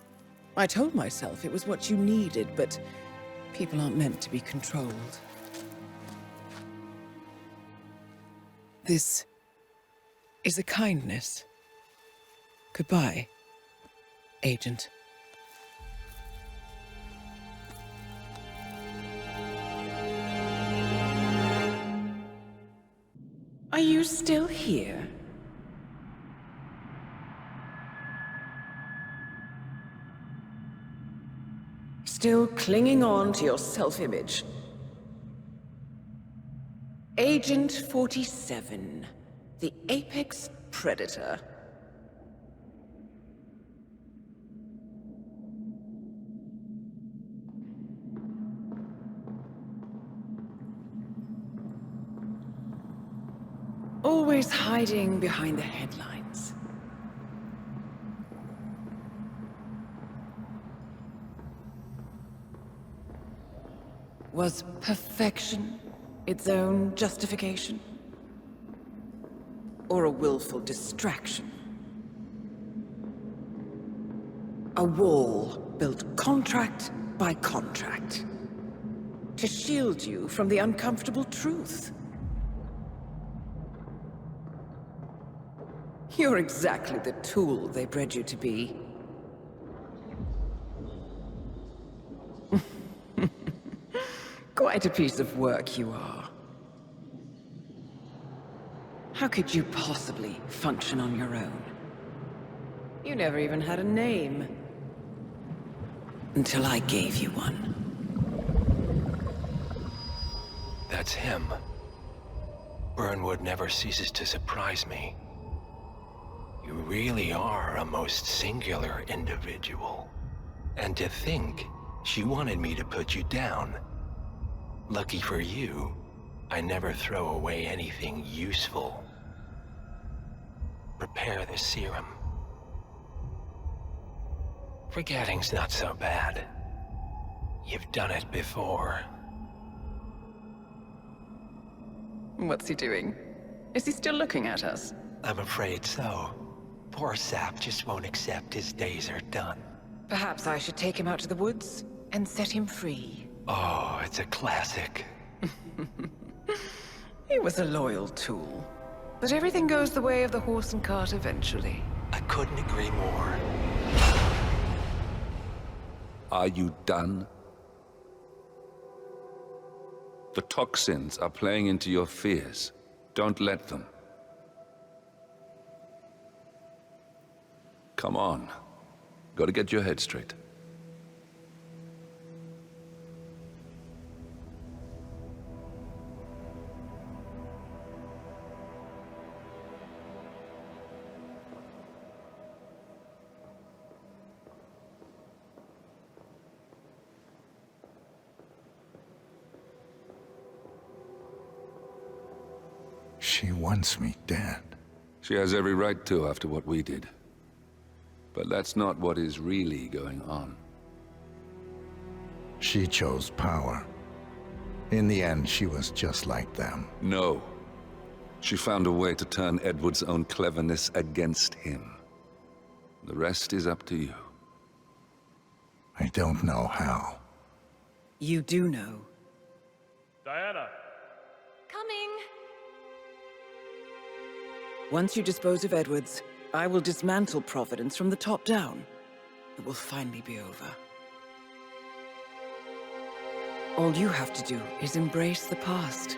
S3: I told myself it was what you needed, but people aren't meant to be controlled. This is a kindness. Goodbye, Agent. Are you still here? Still clinging on to your self-image? Agent 47, the apex predator. Always hiding behind the headlines. Was perfection its own justification? Or a willful distraction? A wall built contract by contract to shield you from the uncomfortable truth. You're exactly the tool they bred you to be. Quite a piece of work you are. How could you possibly function on your own? You never even had a name. Until I gave you one.
S22: That's him. Burnwood never ceases to surprise me. You really are a most singular individual. And to think, she wanted me to put you down. Lucky for you, I never throw away anything useful. Prepare the serum. Forgetting's not so bad. You've done it before.
S3: What's he doing? Is he still looking at us?
S22: I'm afraid so. Poor sap just won't accept his days are done.
S3: Perhaps I should take him out to the woods and set him free.
S22: Oh, it's a classic.
S3: He was a loyal tool. But everything goes the way of the horse and cart eventually.
S22: I couldn't agree more.
S9: Are you done? The toxins are playing into your fears. Don't let them. Come on. Gotta get your head straight.
S4: She wants me dead.
S9: She has every right to after what we did. But that's not what is really going on.
S4: She chose power. In the end, she was just like them.
S9: No. She found a way to turn Edward's own cleverness against him. The rest is up to you.
S4: I don't know how.
S3: You do know.
S2: Diana!
S21: coming.
S3: Once you dispose of Edwards, I will dismantle Providence from the top down. It will finally be over. All you have to do is embrace the past.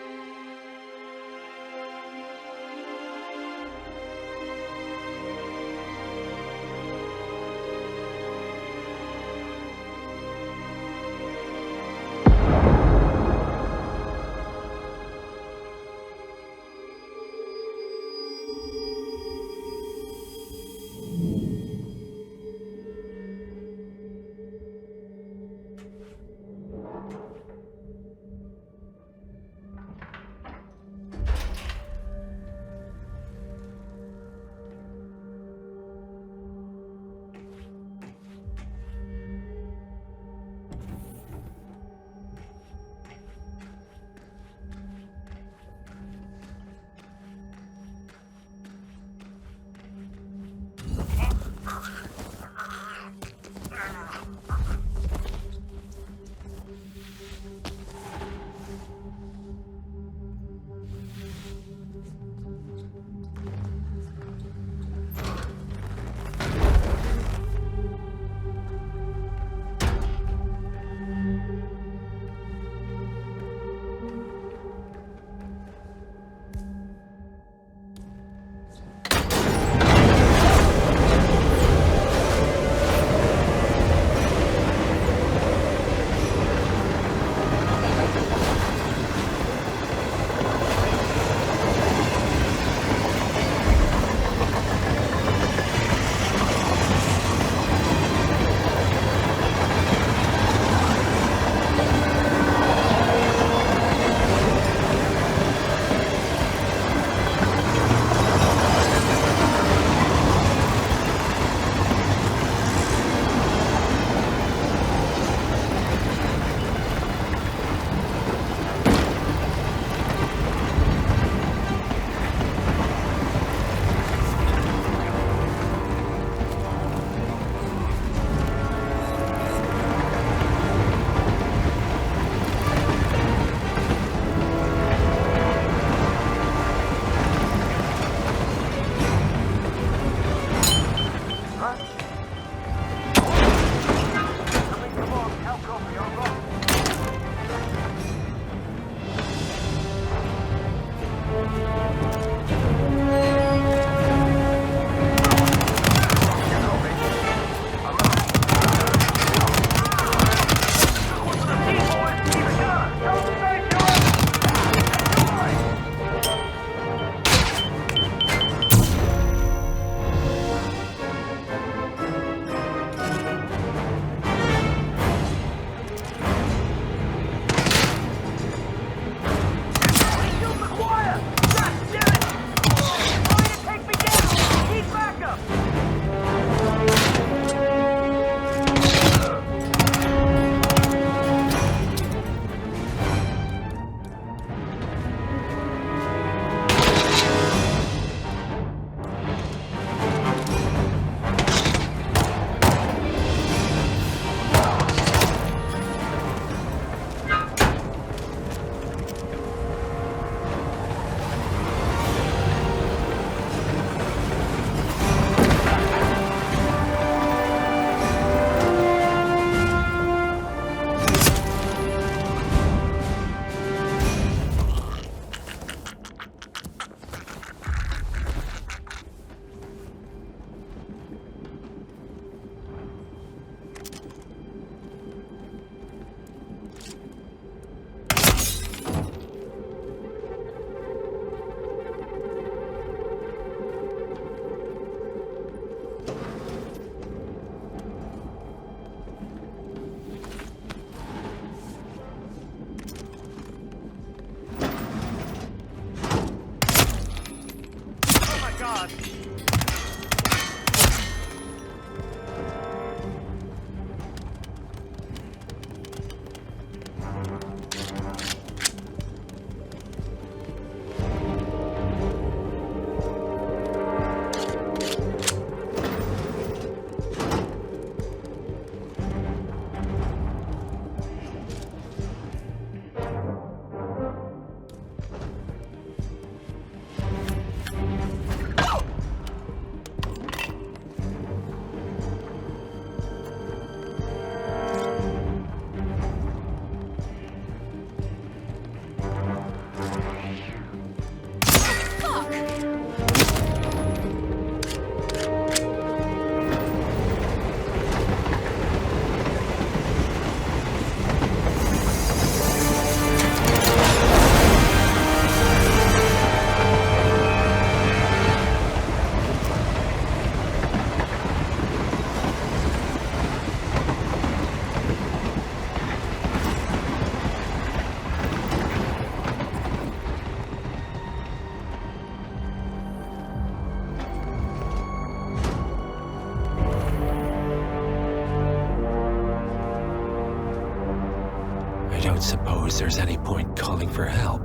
S22: suppose there's any point calling for help.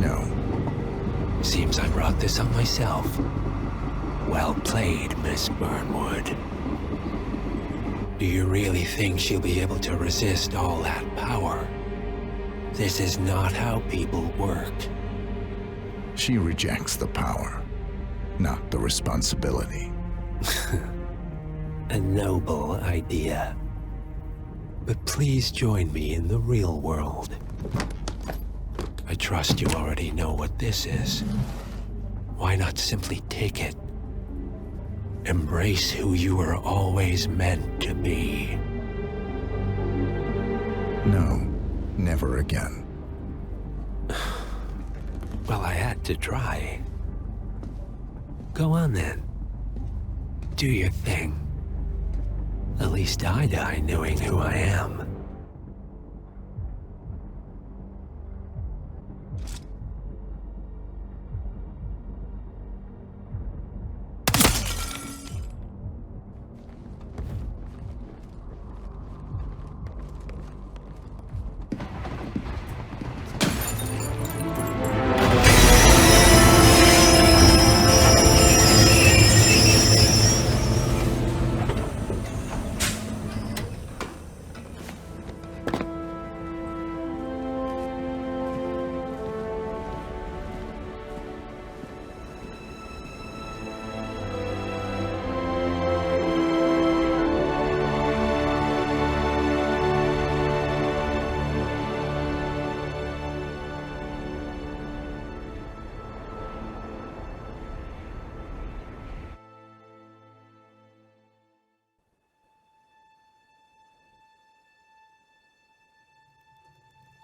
S4: No.
S22: Seems I brought this on myself. Well played, Miss Burnwood. Do you really think she'll be able to resist all that power? This is not how people work.
S4: She rejects the power, not the responsibility.
S22: A noble idea. But please join me in the real world. I trust you already know what this is. Why not simply take it? Embrace who you were always meant to be.
S4: No, never again.
S22: Well, I had to try. Go on then. Do your thing. At least I die knowing who I am.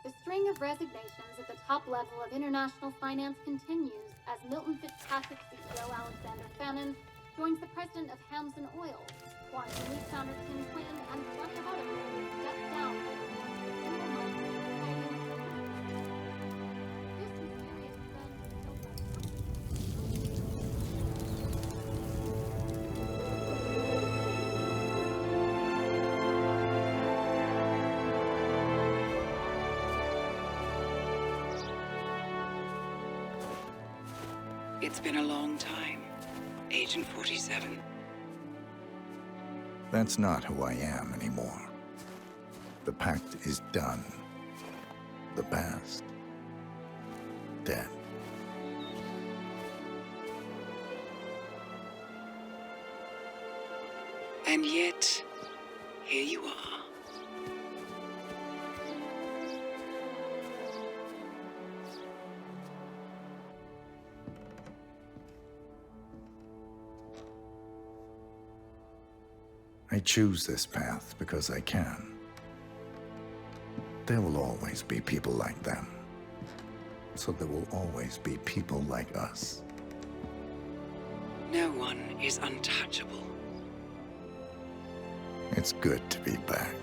S8: The string of resignations at the top level of international finance continues as Milton Fitzpatrick CEO Alexander Fannin joins the president of Hamson Oil, Quantum Leap founder Tim Quinn, and plenty of others step down.
S3: It's been a long time, Agent 47.
S4: That's not who I am anymore. The pact is done. The past, dead.
S3: And yet, here you are.
S4: I choose this path because I can. There will always be people like them. So there will always be people like us.
S3: No one is untouchable.
S4: It's good to be back.